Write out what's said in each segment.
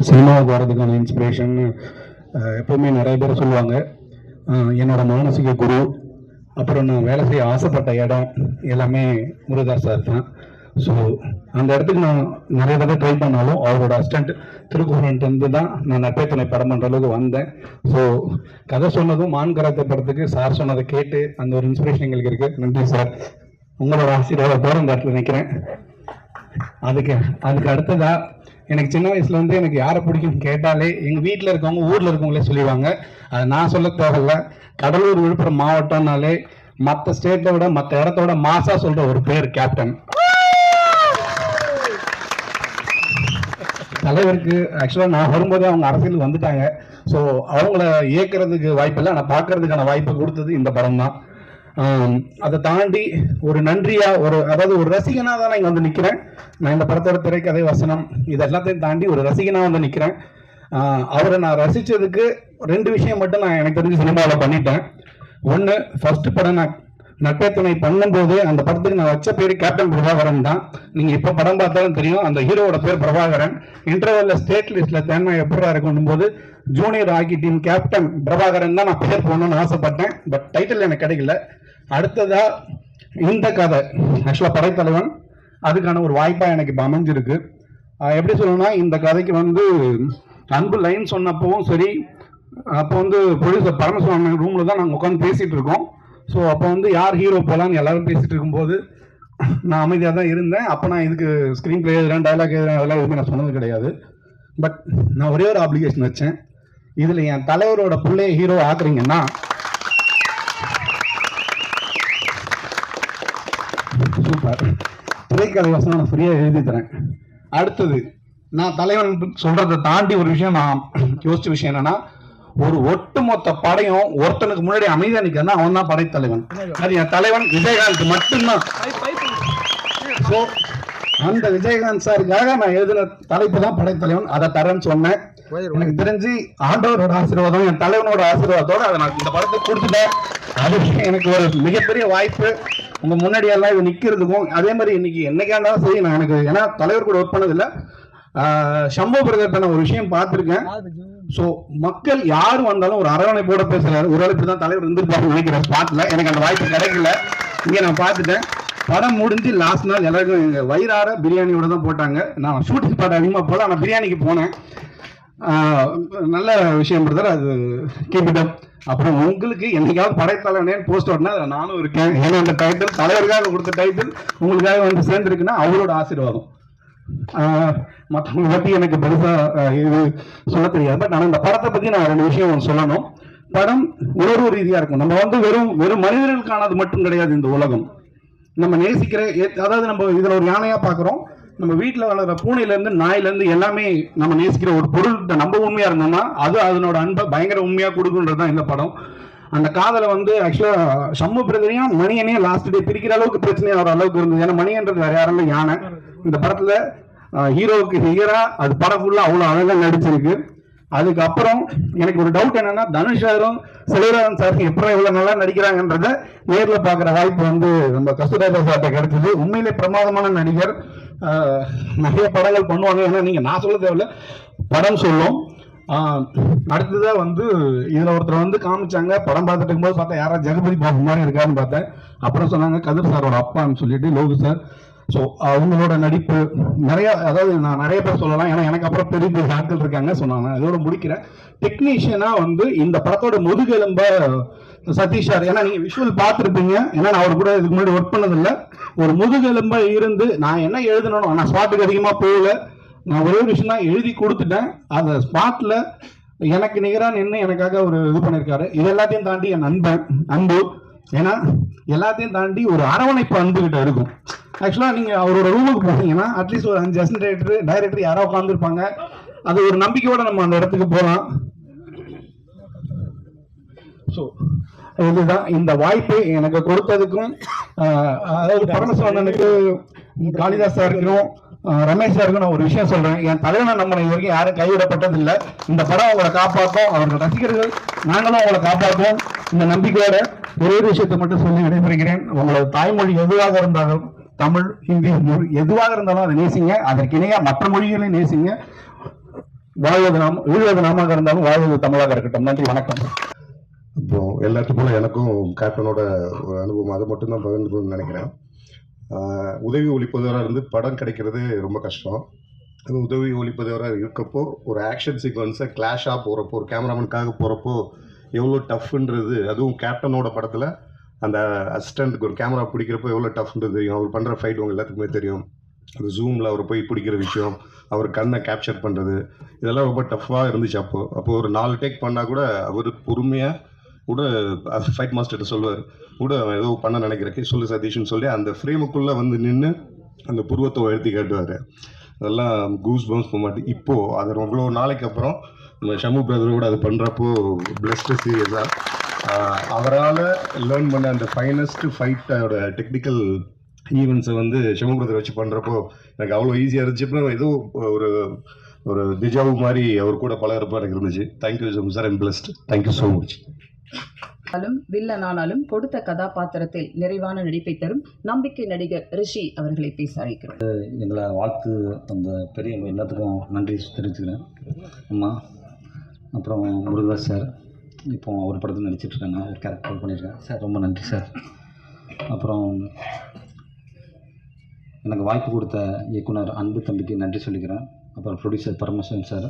சினிமாவுக்கு வரதுக்கான இன்ஸ்பிரேஷன் எப்பவுமே நிறைய பேர் சொல்லுவாங்க. என்னோட மானசீக குரு, அப்புறம் நான் வேலை செய்ய ஆசைப்பட்ட இடம் எல்லாமே முருகதாஸ் சார் தான். ஸோ அந்த இடத்துக்கு நான் நிறைய தடவை ட்ரை பண்ணாலும் அவரோட அசிஸ்டன்ட் திருக்குறள்ட்டு தான் நான் நட்பே துணை படம் பண்ணுற அளவுக்கு வந்தேன். ஸோ கதை சொன்னதும் மான் கராத்தே படத்துக்கு சார் சொன்னதை கேட்டு அந்த ஒரு இன்ஸ்பிரேஷன் எங்களுக்கு இருக்கு. நன்றி சார், உங்களோட ஆசீர்வாதத்தோடு இந்த இடத்துல நிற்கிறேன். அதுக்கு அடுத்ததா எனக்கு சின்ன வயசுல வந்து எனக்கு யாரை பிடிக்கும் கேட்டாலே எங்க வீட்டில் இருக்கவங்க ஊர்ல இருக்கவங்களே சொல்லிடுவாங்க. அதை நான் சொல்ல தேவையில்ல. கடலூர் விழுப்புரம் மாவட்டம்னாலே மற்ற ஸ்டேட்டை விட மற்ற இடத்தோட மாசா சொல்ற ஒரு பேர் கேப்டன். தலைவருக்கு ஆக்சுவலா நான் வரும்போதே அவங்க அரசியலுக்கு வந்துட்டாங்க. ஸோ அவங்கள இயக்கிறதுக்கு வாய்ப்பு இல்லை, நான் பார்க்கறதுக்கான வாய்ப்பு கொடுத்தது இந்த படம் தான். அதை தாண்டி ஒரு நன்றியா அதாவது ஒரு ரசிகனா தான் நான் இங்க வந்து நிக்கிறேன். நான் இந்த படத்தோட திரைக்கதை வசனம் இது எல்லாத்தையும் தாண்டி ஒரு ரசிகனா வந்து நிக்கிறேன். அவரை நான் ரசிச்சதுக்கு 2 விஷயம் மட்டும் நான் எனக்கு தெரிஞ்சு சினிமாவில் பண்ணிட்டேன். ஒன்று, ஃபர்ஸ்ட் படம் நான் நட்பே துணை பண்ணும்போது அந்த படத்துக்கு நான் வச்ச பேர் கேப்டன் பிரபாகரன் தான். நீங்க இப்ப படம் பார்த்தாலும் தெரியும், அந்த ஹீரோட பேர் பிரபாகரன். இன்டர்வல்ல ஸ்டேட் லிஸ்ட்ல தேன்மை எப்படா இருக்கும் போது junior hockey team captain Prabhakaran தான் நான் பேர் போகணும்னு ஆசைப்பட்டேன். பட் டைட்டில் எனக்கு கிடைக்கல. அடுத்ததா இந்த கதை ஆக்சுவலா படைத்தலைவன் அதுக்கான ஒரு வாய்ப்பா எனக்கு இப்போ அமைஞ்சிருக்கு. எப்படி சொல்லணும்னா, இந்த கதைக்கு வந்து அன்பு லைன் சொன்னப்பவும் சரி, அப்போ வந்து ப்ரொடியூசர் பரமசுவாமி ரூம்ல தான் நாங்கள் உட்காந்து பேசிட்டு இருக்கோம். ஸோ அப்போ வந்து யார் ஹீரோ போகலான்னு எல்லாரும் பேசிட்டு இருக்கும்போது நான் அமைதியாக தான் இருந்தேன். அப்போ நான் இதுக்கு ஸ்க்ரீன் பிளே எழுதுறேன், டைலாக் எழுதுறேன், அதெல்லாம் எதுவுமே நான் சொன்னது கிடையாது. பட் நான் ஒரே ஒரு அப்ளிகேஷன் வச்சேன். இதில் என் தலைவரோட பிள்ளைய ஹீரோ ஆக்குறீங்கன்னா சூப்பர், திரைக்கதை வசனம் நான் ஃப்ரீயாக எழுதி தரேன். அடுத்தது, நான் தலைவன் சொல்றதை தாண்டி ஒரு விஷயம் நான் யோசிச்ச விஷயம் என்னன்னா, ஒரு ஒட்டுமொத்த படையும் ஒருத்தனுக்கு முன்னாடி அமைதியா நிற்கிறதா அவன் தான் படைத்தலைவன். அது என் தலைவன் விஜயகாந்த் மட்டும்தான். ஸோ அந்த விஜயகாந்த் சாருக்காக நான் எழுதின தலைப்பு தான் படைத்தலைவன். அதை தரேன்னு சொன்னேன். எனக்கு தெரிஞ்சு ஆண்டவரோட ஆசீர்வாதம் என் தலைவனோட ஆசீர்வாதத்தோட அதை நான் இந்த படத்தை கொடுத்துட்டேன். அது எனக்கு ஒரு மிகப்பெரிய வாய்ப்பு. உங்க முன்னாடி எல்லாம் இது நிக்கிறதுக்கும் அதே மாதிரி இன்னைக்கு என்னைக்கா இருந்தாலும் சரி, நான் எனக்கு ஏன்னா தலைவர் கூட ஒர்க் பண்ணதில்லை, சம்பவ பிரதர்த்தன ஒரு விஷயம் பார்த்துருக்கேன். ஸோ மக்கள் யாரு வந்தாலும் ஒரு அரவணைப்போட பேசுறாரு. ஒரு இப்படி தான் தலைவர் இருந்திருப்பாங்க நினைக்கிற ஸ்பாட்ல. எனக்கு அந்த வாய்ப்பு கிடைக்கல. இங்கே நான் பார்த்துட்டேன். படம் முடிஞ்சு லாஸ்ட் நாள் எல்லாருக்கும் எங்க வயிறார பிரியாணியோட தான் போட்டாங்க. நான் ஷூட்டிங் ஸ்பாட் அதிகமாக போல, ஆனால் பிரியாணிக்கு போனேன். நல்ல விஷயம் பிரதர், அது கீப் இட் அப். அப்புறம் உங்களுக்கு என்னைக்காவது படைத்தலைவனே போஸ்ட் ஓட்டினா அதில் நானும் இருக்கேன். ஏன்னா அந்த டைட்டில் தலைவருக்காக கொடுத்த டைட்டில் உங்களுக்காக வந்து சேர்ந்துருக்குன்னா அவரோட ஆசீர்வாதம். மற்றவங்களை பற்றி எனக்கு பெருசா இது சொல்ல தெரியாது. பட் ஆனால் இந்த படத்தை பற்றி நான் 2 விஷயம் சொல்லணும். படம் உணர்வு ரீதியா இருக்கும். நம்ம வந்து வெறும் மனிதர்களுக்கானது மட்டும் கிடையாது இந்த உலகம். நம்ம நேசிக்கிற, அதாவது நம்ம இதுல ஒரு யானையா பார்க்குறோம், நம்ம வீட்டில் வளர்கிற பூனையிலேருந்து நாயிலேருந்து எல்லாமே நம்ம நேசிக்கிற ஒரு பொருள். நம்ம உண்மையா இருந்தோம்னா அது அதனோட அன்பை பயங்கர உண்மையா கொடுக்குன்றது தான் இந்த படம். அந்த காதலை வந்து ஆக்சுவலா சம்மு பிரதரையும் மணியனையும் லாஸ்ட் டே பிரிக்கிற அளவுக்கு பிரச்சனையா வர அளவுக்கு இருந்தது. ஏன்னா மணியன்றது வேற யாரும் இல்லை, யானை. இந்த படத்துல ஹீரோவுக்கு ஹீரா அது படம் ஃபுல்லா அவ்வளோ அழகா நடிச்சிருக்கு. அதுக்கப்புறம் எனக்கு ஒரு டவுட் என்னன்னா, தனுஷாரும் செல்வராஜன் சார் எப்படி எவ்வளவு நல்லா நடிக்கிறாங்கன்றத நேரில் பார்க்குற வாய்ப்பு வந்து நம்ம கஸ்தூரிராஜா சார்ட்ட கிடைச்சது. உண்மையிலே பிரமாதமான நடிகர். நிறைய படங்கள் பண்ணுவாங்க. ஏன்னா நீங்க நான் சொல்ல தேவையில்ல, படம் சொல்லும். அடுத்ததா வந்து இதுல ஒருத்தர் வந்து காமிச்சாங்க. படம் பார்த்துட்டு இருக்கும்போது பார்த்தா யாரா ஜெகபதி பாபு மாதிரி இருக்காருன்னு பார்த்தேன். அப்புறம் சொன்னாங்க கதிர் சாரோட அப்பான்னு சொல்லிட்டு லோகு சார். ஸோ அவங்களோட நடிப்பு நிறைய, அதாவது நான் நிறைய பேர் சொல்லலாம், ஏன்னா எனக்கு அப்புறம் பெரிய பெரிய ஆட்கள் இருக்காங்க. சொன்னாங்க அதோட முடிக்கிறேன். டெக்னீஷியனா வந்து இந்த படத்தோட முதுகெலும்ப சதீஷ் சார். ஏன்னா நீங்க விஷுவல் பார்த்துருப்பீங்க, ஏன்னா நான் அவர் கூட இதுக்கு முன்னாடி ஒர்க் பண்ணதில்லை. ஒரு முதுகெலும்ப இருந்து நான் என்ன எழுதணும், நான் ஸ்பாட்டுக்கு அதிகமாக போகல. நான் ஒரே ஒரு விஷயம் தான் எழுதி கொடுத்துட்டேன். அந்த ஸ்பாட்ல எனக்கு நிகராக நின்று எனக்காக ஒரு இது பண்ணியிருக்காரு. இது எல்லாத்தையும் தாண்டி என் அன்பு, ஏன்னா எல்லாத்தையும் தாண்டி ஒரு அரவணைப்பு அன்பு கிட்ட இருக்கும். ஆக்சுவலா நீங்க அவரோட ரூமுக்கு போனீங்கன்னா அட்லீஸ்ட் ஒரு 5 அசிஸ்டன்ட் டைரக்டர் யாரோ உட்காந்துருப்பாங்க. அது ஒரு நம்பிக்கையோட நம்ம அந்த இடத்துக்கு போகலாம். ஸோ இதுதான் இந்த வாய்ப்பு எனக்கு கொடுத்ததுக்கும், அதாவது பரமசிவனுக்கு, காளிதாஸ் சாருக்கும், ரமேஷ் சாருக்கு நான் ஒரு விஷயம் சொல்றேன். என் தலைவனை நம்ம இது வரைக்கும் யாரும் கைவிடப்பட்டதில்லை. இந்த படம் அவங்களை காப்பாற்றும், அவர்கள் ரசிகர்கள் நாங்களும் அவங்களை காப்பாற்றுவோம். இந்த நம்பிக்கையோட ஒரே விஷயத்தை மட்டும் சொல்லி விடைபெறுகிறேன். உங்களோட தாய்மொழி எதுவாக இருந்தாலும், தமிழ், ஹிந்தி, எதுவாக இருந்தாலும் அதை நேசிங்க. அதற்கு இணையா மற்ற மொழிகளையும் நேசிங்க. வாழ்வது நாம் வீழ்வது நாமாக இருந்தாலும் வாழ்வது தமிழாக இருக்கட்டும். நன்றி, வணக்கம். இப்போ எல்லாத்துக்கும் எனக்கும் கேப்டனோட ஒரு அனுபவம் அதை மட்டும்தான் பகிர்ந்துக்கணும்னு நினைக்கிறேன். உதவி ஒளிப்பதிவராக இருந்து படம் கிடைக்கிறது ரொம்ப கஷ்டம். அது உதவி ஒளிப்பதிவராக இருக்கப்போ ஒரு ஆக்ஷன் சீக்வன்ஸை கிளாஷாக போகிறப்போ, ஒரு கேமராமேனுக்காக போகிறப்போ எவ்வளோ டஃப்ன்றது, அதுவும் கேப்டனோட படத்தில் அந்த அசிஸ்டண்ட்டுக்கு ஒரு கேமரா பிடிக்கிறப்போ எவ்வளோ டஃப்ன்றது தெரியும். அவர் பண்ணுற ஃபைட் உங்கள் எல்லாத்துக்குமே தெரியும். அது ஜூமில் அவர் போய் பிடிக்கிற விஷயம், அவர் கண்ணை கேப்சர் பண்ணுறது, இதெல்லாம் ரொம்ப டஃப்பாக இருந்துச்சு. அப்போது ஒரு 4 டேக் பண்ணால் கூட அவர் பொறுமையாக கூட ஃபைட் மாஸ்டர்கிட்ட சொல்லுவார், கூட ஏதோ பண்ண நினைக்கிறேன் சொல்லு சதீஷ்னு சொல்லி அந்த ஃப்ரேமுக்குள்ளே வந்து நின்று அந்த புருவத்தை உயர்த்தி காட்டுவார். அதெல்லாம் கூஸ் பம்ஸ் மொமெண்ட். இப்போது அது அவ்வளோ நாளைக்கு அப்புறம் நம்ம ஷமு பிரதரோட அது பண்ணுறப்போ பிளஸ்டு சீரியஸாக அவரால் லேர்ன் பண்ண அந்த ஃபைனஸ்ட் ஃபைட்டோட டெக்னிக்கல் ஈவெண்ட்ஸை வந்து ஷமு பிரதர் வச்சு பண்ணுறப்போ எனக்கு அவ்வளோ ஈஸியாக இருந்துச்சு. அப்புறம் ஏதோ ஒரு ஒரு திஜாவு மாதிரி அவர் கூட பழகிறப்போ எனக்கு இருந்துச்சு. Thank you so much sir, I'm blessed. Thank you so much. வில்லனானாலும் கொடுத்த கதாபாத்திரத்தில் நிறைவான நடிப்பை தரும் நம்பிக்கை நடிகர் ரிஷி அவர்களை பேச அழைக்கிறோம். எங்களை வாழ்த்து அந்த பெரிய எல்லாத்துக்கும் நன்றி தெரிவிச்சுக்கிறேன். அம்மா, அப்புறம் முருகதாஸ் சார், இப்போ அவர் படத்தில் நடிச்சிட்ருக்காங்க, ஒரு கேரக்டர் பண்ணியிருக்கேன் சார், ரொம்ப நன்றி சார். அப்புறம் எனக்கு வாய்ப்பு கொடுத்த இயக்குனர் அன்பு தம்பிக்கு நன்றி சொல்லிக்கிறேன். அப்புறம் ப்ரொடியூசர் பரமசிவன் சார்.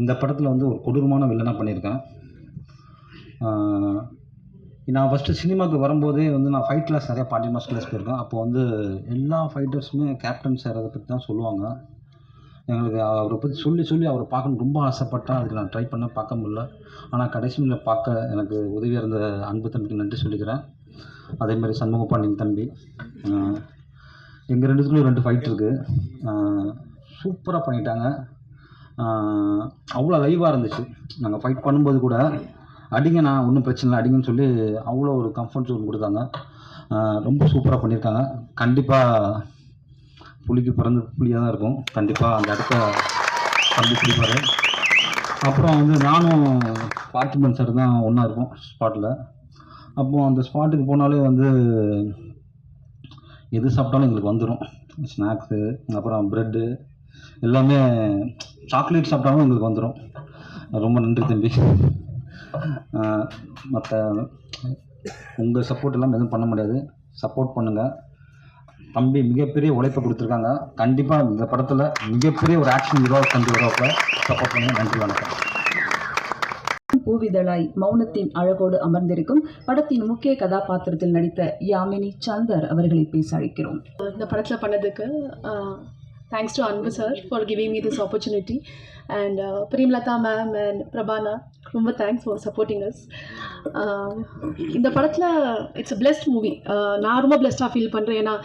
இந்த படத்தில் வந்து ஒரு கொடூரமான வில்லனாக பண்ணியிருக்கேன். நான் ஃபஸ்ட்டு சினிமாவுக்கு வரும்போதே வந்து நான் ஃபைட் கிளாஸ் நிறையா பாண்டி மாஸ் கிளாஸ் போயிருக்கேன். அப்போ வந்து எல்லா ஃபைட்டர்ஸுமே கேப்டன் சார் அதை பற்றி தான் சொல்லுவாங்க. எங்களுக்கு அவரை பற்றி சொல்லி அவரை பார்க்கணும் ரொம்ப ஆசைப்பட்டேன். அதுக்கு நான் ட்ரை பண்ண பார்க்க முடியல. ஆனால் கடைசியில் பார்க்க எனக்கு உதவியாக இருந்த அன்பு தம்பிக்கு நன்றி சொல்லிக்கிறேன். அதேமாதிரி சண்முக பாண்டியன் தம்பி, எங்கள் 2 பேருக்குள்ளே 2 ஃபைட் இருக்குது. சூப்பராக பண்ணிட்டாங்க. அவ்வளோ லைவாக இருந்துச்சு. நாங்கள் ஃபைட் பண்ணும்போது கூட அடிங்க, நான் ஒன்றும் பிரச்சனை இல்லை அடிங்கன்னு சொல்லி அவ்வளோ ஒரு கம்ஃபர்ட் ஜோன் கொடுத்தாங்க. ரொம்ப சூப்பராக பண்ணியிருக்காங்க. கண்டிப்பாக புலிக்கு பிறந்து புலியாக தான் இருக்கும். கண்டிப்பாக அந்த இடத்த தம்பி பிடிப்பார். அப்புறம் வந்து நானும் பார்த்திபன் சார் தான் ஒன்றா இருக்கும் ஸ்பாட்டில். அப்போது அந்த ஸ்பாட்டுக்கு போனாலே வந்து எது சாப்பிட்டாலும் எங்களுக்கு வந்துடும். ஸ்நாக்ஸு, அப்புறம் ப்ரெட்டு, எல்லாமே சாக்லேட் சாப்பிட்டாலும் எங்களுக்கு வந்துடும். ரொம்ப நன்றி தம்பி. மற்ற உங்கள் சப்போர்ட் எல்லாம் எதுவும் பண்ண முடியாது. சப்போர்ட் பண்ணுங்கள். தம்பி மிகப்பெரிய உழைப்பை கொடுத்துருக்காங்க. கண்டிப்பாக இந்த படத்தில் மிகப்பெரிய ஒரு ஆக்ஷன் ஹீரோவாக கொண்டு வரப்போ சப்போர்ட் பண்ணுங்கள். நன்றி, வணக்கம். பூவிதழாய் மௌனத்தின் அழகோடு அமர்ந்திருக்கும் படத்தின் முக்கிய கதாபாத்திரத்தில் நடித்த யாமினி சந்தர் அவர்களை பேச அழைக்கிறோம். இந்த படத்தில் பண்ணதுக்கு thanks to Anbu sir for giving me this opportunity and Premalatha ma'am and Prabhana, ரொம்ப தேங்க்ஸ் ஃபார் சப்போர்ட்டிங் அஸ். இந்த படத்தில் இட்ஸ் அ பிளெஸ்ட் மூவி. நான் ரொம்ப பிளெஸ்டாக ஃபீல் பண்ணுறேன். ஏன்னா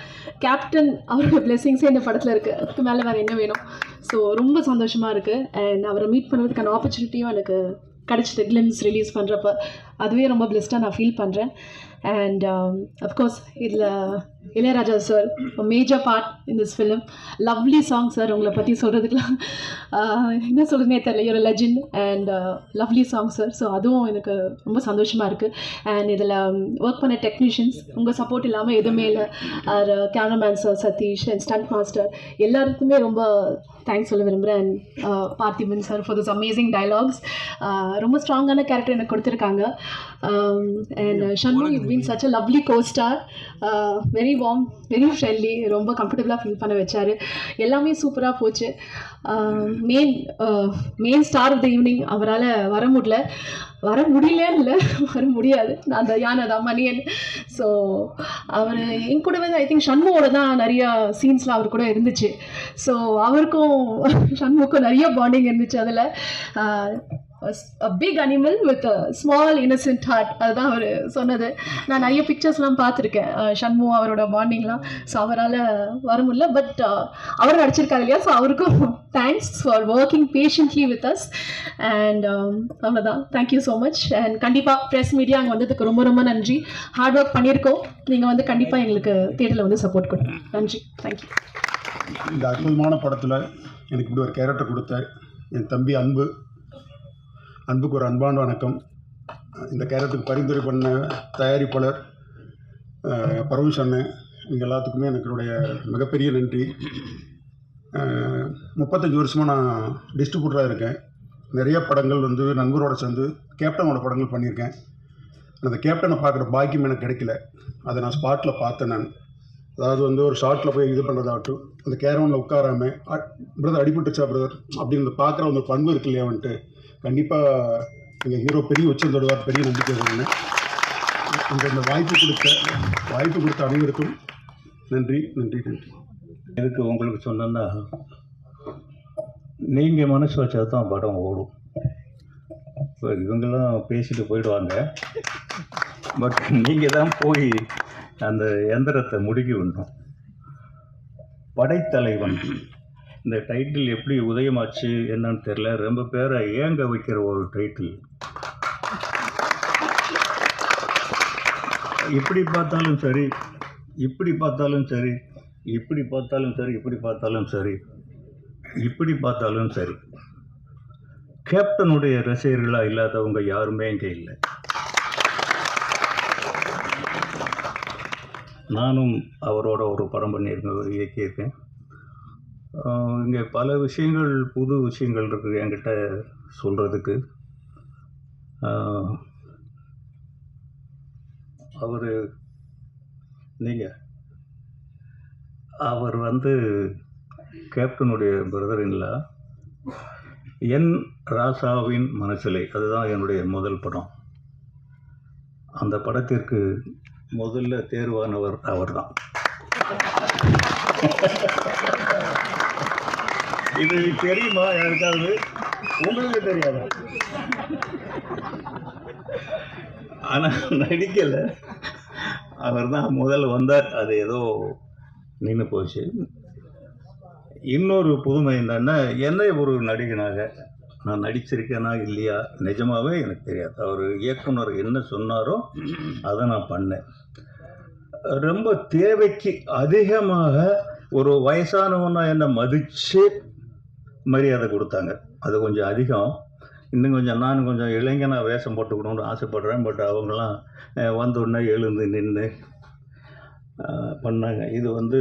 கேப்டன் அவரோட பிளெஸிங்ஸே இந்த படத்தில் இருக்குது. அதுக்கு மேலே வேறு என்ன வேணும்? ஸோ ரொம்ப சந்தோஷமாக இருக்குது. அண்ட் அவரை மீட் பண்ணுறதுக்கான ஆப்பர்ச்சுனிட்டியும் எனக்கு கிடச்சிது. கிளிம்ஸ் ரிலீஸ் பண்ணுறப்ப அதுவே ரொம்ப பிளெஸ்டாக நான் ஃபீல் பண்ணுறேன். அண்ட் அஃப்கோர்ஸ் இதில் Ilaiyaraaja sir major part in this film. Lovely song sir. உங்களை பற்றி சொல்கிறதுக்கெலாம் என்ன சொல்கிறதுனே தெரியல. ஒரு legend and lovely song sir. So அதுவும் எனக்கு ரொம்ப சந்தோஷமாக இருக்குது. அண்ட் இதில் ஒர்க் பண்ண டெக்னீஷியன்ஸ், உங்கள் சப்போர்ட் இல்லாமல் எதுவுமே இல்லை. Cameraman sir, Sathish and stunt master எல்லாருக்குமே ரொம்ப தேங்க்ஸ் சொல்ல விரும்புகிறேன். And Parthiban sir for this amazing dialogues. ரொம்ப ஸ்ட்ராங்கான கேரக்டர் எனக்கு கொடுத்துருக்காங்க. And Shanmu, you been such a lovely costar. Very warm, very friendly. ரொம்ப கம்ஃபர்டபுளாக ஃபீல் பண்ண வச்சார். எல்லாமே சூப்பராக போச்சு. Main star of the evening அவரால் வர முடியலன்னு இல்லை, வர முடியாது. நான் அந்த யானை தான் மணியன். ஸோ அவர் என் கூட வந்து ஐ திங்க் ஷண்முவோட தான் நிறையா சீன்ஸ்லாம் அவர் கூட இருந்துச்சு. ஸோ அவருக்கும் ஷண்முக்கும் நிறைய பாண்டிங் இருந்துச்சு. அதில் a big animal with a small innocent heart, அதுதான் அவர் சொன்னது. நான் நிறைய பிக்சர்ஸ்லாம் பார்த்துருக்கேன் ஷண்மு அவரோட பாண்டிங்லாம். ஸோ அவரால் வர முடியல, பட் அவர் நடிச்சிருக்காரு இல்லையா. ஸோ அவருக்கும் thanks for working patiently with us. And அவ்வளோதான். Thank you so much. அண்ட் கண்டிப்பாக ப்ரெஸ் மீடியா அங்கே வந்ததுக்கு ரொம்ப ரொம்ப நன்றி. ஹார்ட் ஒர்க் பண்ணியிருக்கோம். நீங்கள் வந்து கண்டிப்பாக எங்களுக்கு தேட்டரில் வந்து சப்போர்ட் கொடுங்க. நன்றி, தேங்க்யூ. இந்த அற்புதமான படத்தில் எனக்கு இப்படி ஒரு கேரக்டர் கொடுத்த என் தம்பி அன்புக்கு ஒரு அன்பான வணக்கம். இந்த கேரக்டருக்கு பரிந்துரை பண்ண தயாரிப்பாளர் பரமேஷ் அண்ணன், இவங்க எல்லாத்துக்குமே எனக்குடைய மிகப்பெரிய நன்றி. 35 வருஷமாக நான் டிஸ்ட்ரிபியூட்டராக இருக்கேன். நிறைய படங்கள் வந்து நண்பரோட சேர்ந்து கேப்டனோட படங்கள் பண்ணியிருக்கேன். அந்த கேப்டனை பார்க்குற பாக்கியம் எனக்கு கிடைக்கல. அதை நான் ஸ்பாட்டில் பார்த்தேன் நான். அதாவது வந்து ஒரு ஷார்ட்டில் போய் இது பண்ணுறதாகட்டும், அந்த கேரவனில் உட்காராமல் பிரதர் அடிபட்டுச்சா பிரதர் அப்படின்னு பார்க்குற அந்த பண்பு இருக்கு இல்லையா வந்துட்டு, கண்டிப்பாக எங்கள் ஹீரோ பெரிய உச்சம் தொடுவார், பெரிய நம்பிக்கை இருக்குங்க. இந்த வாய்ப்பு கொடுத்த அனைவருக்கும் நன்றி நன்றி நன்றி. இதுக்கு உங்களுக்கு சொன்னேன்னா, நீங்கள் மனசு வச்சா தான் படம் ஓடும். இப்போ இவங்கெல்லாம் பேசிட்டு போயிடுவாங்க, பட் நீங்கள் தான் போய் அந்த எந்திரத்தை முடுக்கி விடணும். படைத்தலைவன் இந்த டைட்டில் எப்படி உதயமாச்சு என்னன்னு தெரியல, ரொம்ப பேரை ஏங்க வைக்கிற ஒரு டைட்டில். இப்படி பார்த்தாலும் சரி, இப்படி பார்த்தாலும் சரி, இப்படி பார்த்தாலும் சரி, இப்படி பார்த்தாலும் சரி, இப்படி பார்த்தாலும் சரி, கேப்டனுடைய ரசிகர்களாக இல்லாதவங்க யாருமே இங்கே இல்லை. நானும் அவரோட ஒரு படம் பண்ணியிருக்கேன், இயக்கியிருக்கேன். இங்கே பல விஷயங்கள், புது விஷயங்கள் இருக்குது என்கிட்ட சொல்கிறதுக்கு. அவர் வந்து கேப்டனுடைய பிரதர் இல்லா, என் ராசாவின் மனசிலை, அதுதான் என்னுடைய முதல் படம். அந்த படத்திற்கு முதல்ல தேர்வானவர் அவர்தான். இது தெரியுமா யாருக்காவது? உங்களுக்கு தெரியாதா? ஆனால் நடிக்கலை, அவர் தான் முதல்ல வந்தார். அது ஏதோ நின்று போச்சு. இன்னொரு புதுமை என்னன்னா, என்னை ஒரு நடிகனாக நான் நடிச்சிருக்கேனா இல்லையா நிஜமாகவே எனக்கு தெரியாது. அவர் இயக்குனர் என்ன சொன்னாரோ அதை நான் பண்ணேன். ரொம்ப தேவைக்கு அதிகமாக ஒரு வயசானவனா என்னை மதித்து மரியாதை கொடுத்தாங்க. அது கொஞ்சம் அதிகம். இன்னும் கொஞ்சம் நான் கொஞ்சம் இளைஞனாக வேஷம் போட்டுக்கணும்னு ஆசைப்பட்றேன். பட் அவங்களாம் வந்தோடனே எழுந்து நின்று பண்ணாங்க. இது வந்து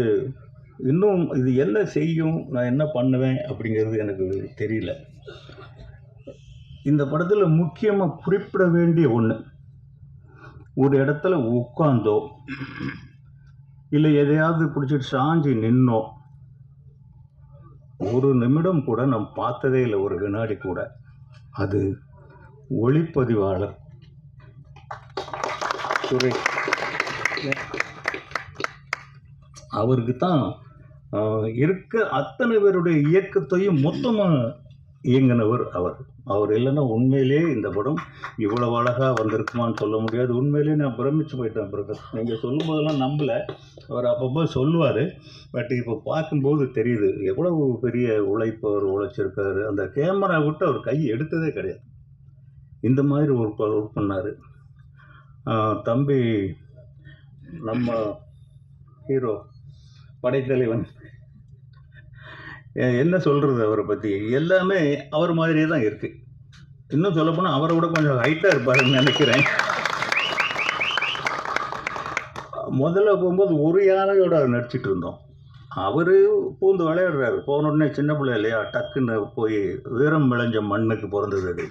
இன்னும் இது என்ன செய்யும், நான் என்ன பண்ணுவேன் அப்படிங்கிறது எனக்கு தெரியல. இந்த படத்தில் முக்கியமாக குறிப்பிட வேண்டிய ஒன்று, ஒரு இடத்துல உட்காந்தோ இல்லை எதையாவது பிடிச்சிட்டு சாஞ்சி நின்னோ ஒரு நிமிடம் கூட நான் பார்த்ததே இல்லை, ஒரு வினாடி கூட. அது ஒளிப்பதிவாளர் சுரேஷ். அவருக்கு தான் இருக்க அத்தனை பேருடைய இயக்கத்தையும் மொத்தமாக இயங்கினவர் அவர் இல்லைன்னா உண்மையிலே இந்த படம் இவ்வளவு அழகாக வந்திருக்குமான்னு சொல்ல முடியாது. உண்மையிலே நான் பிரமிச்சு போயிட்டேன் பிரதர். நீங்கள் சொல்லும் போதெல்லாம் நம்பலை. அவர் அப்பப்போ சொல்லுவார். பட் இப்போ பார்க்கும்போது தெரியுது எவ்வளவு பெரிய உழைப்பு அவர் உழைச்சிருக்காரு. அந்த கேமரா விட்டு அவர் கை எடுத்ததே கிடையாது. இந்த மாதிரி ஒர்க் பண்ணார். தம்பி நம்ம ஹீரோ படைத்தலைவன் என்ன சொல்கிறது, அவரை பற்றி எல்லாமே அவர் மாதிரியே தான் இருக்குது. இன்னும் சொல்லப்போனால் அவரை விட கொஞ்சம் ஹைட்டாக இருப்பாருன்னு நினைக்கிறேன். முதல்ல போகும்போது ஒரு யானையோட நடிச்சிட்டு இருந்தோம். அவர் பூந்து விளையாடுறாரு. போன உடனே சின்ன பிள்ளை இல்லையா, டக்குன்னு போய் வீரம் விளைஞ்ச மண்ணுக்கு பிறந்தது அது.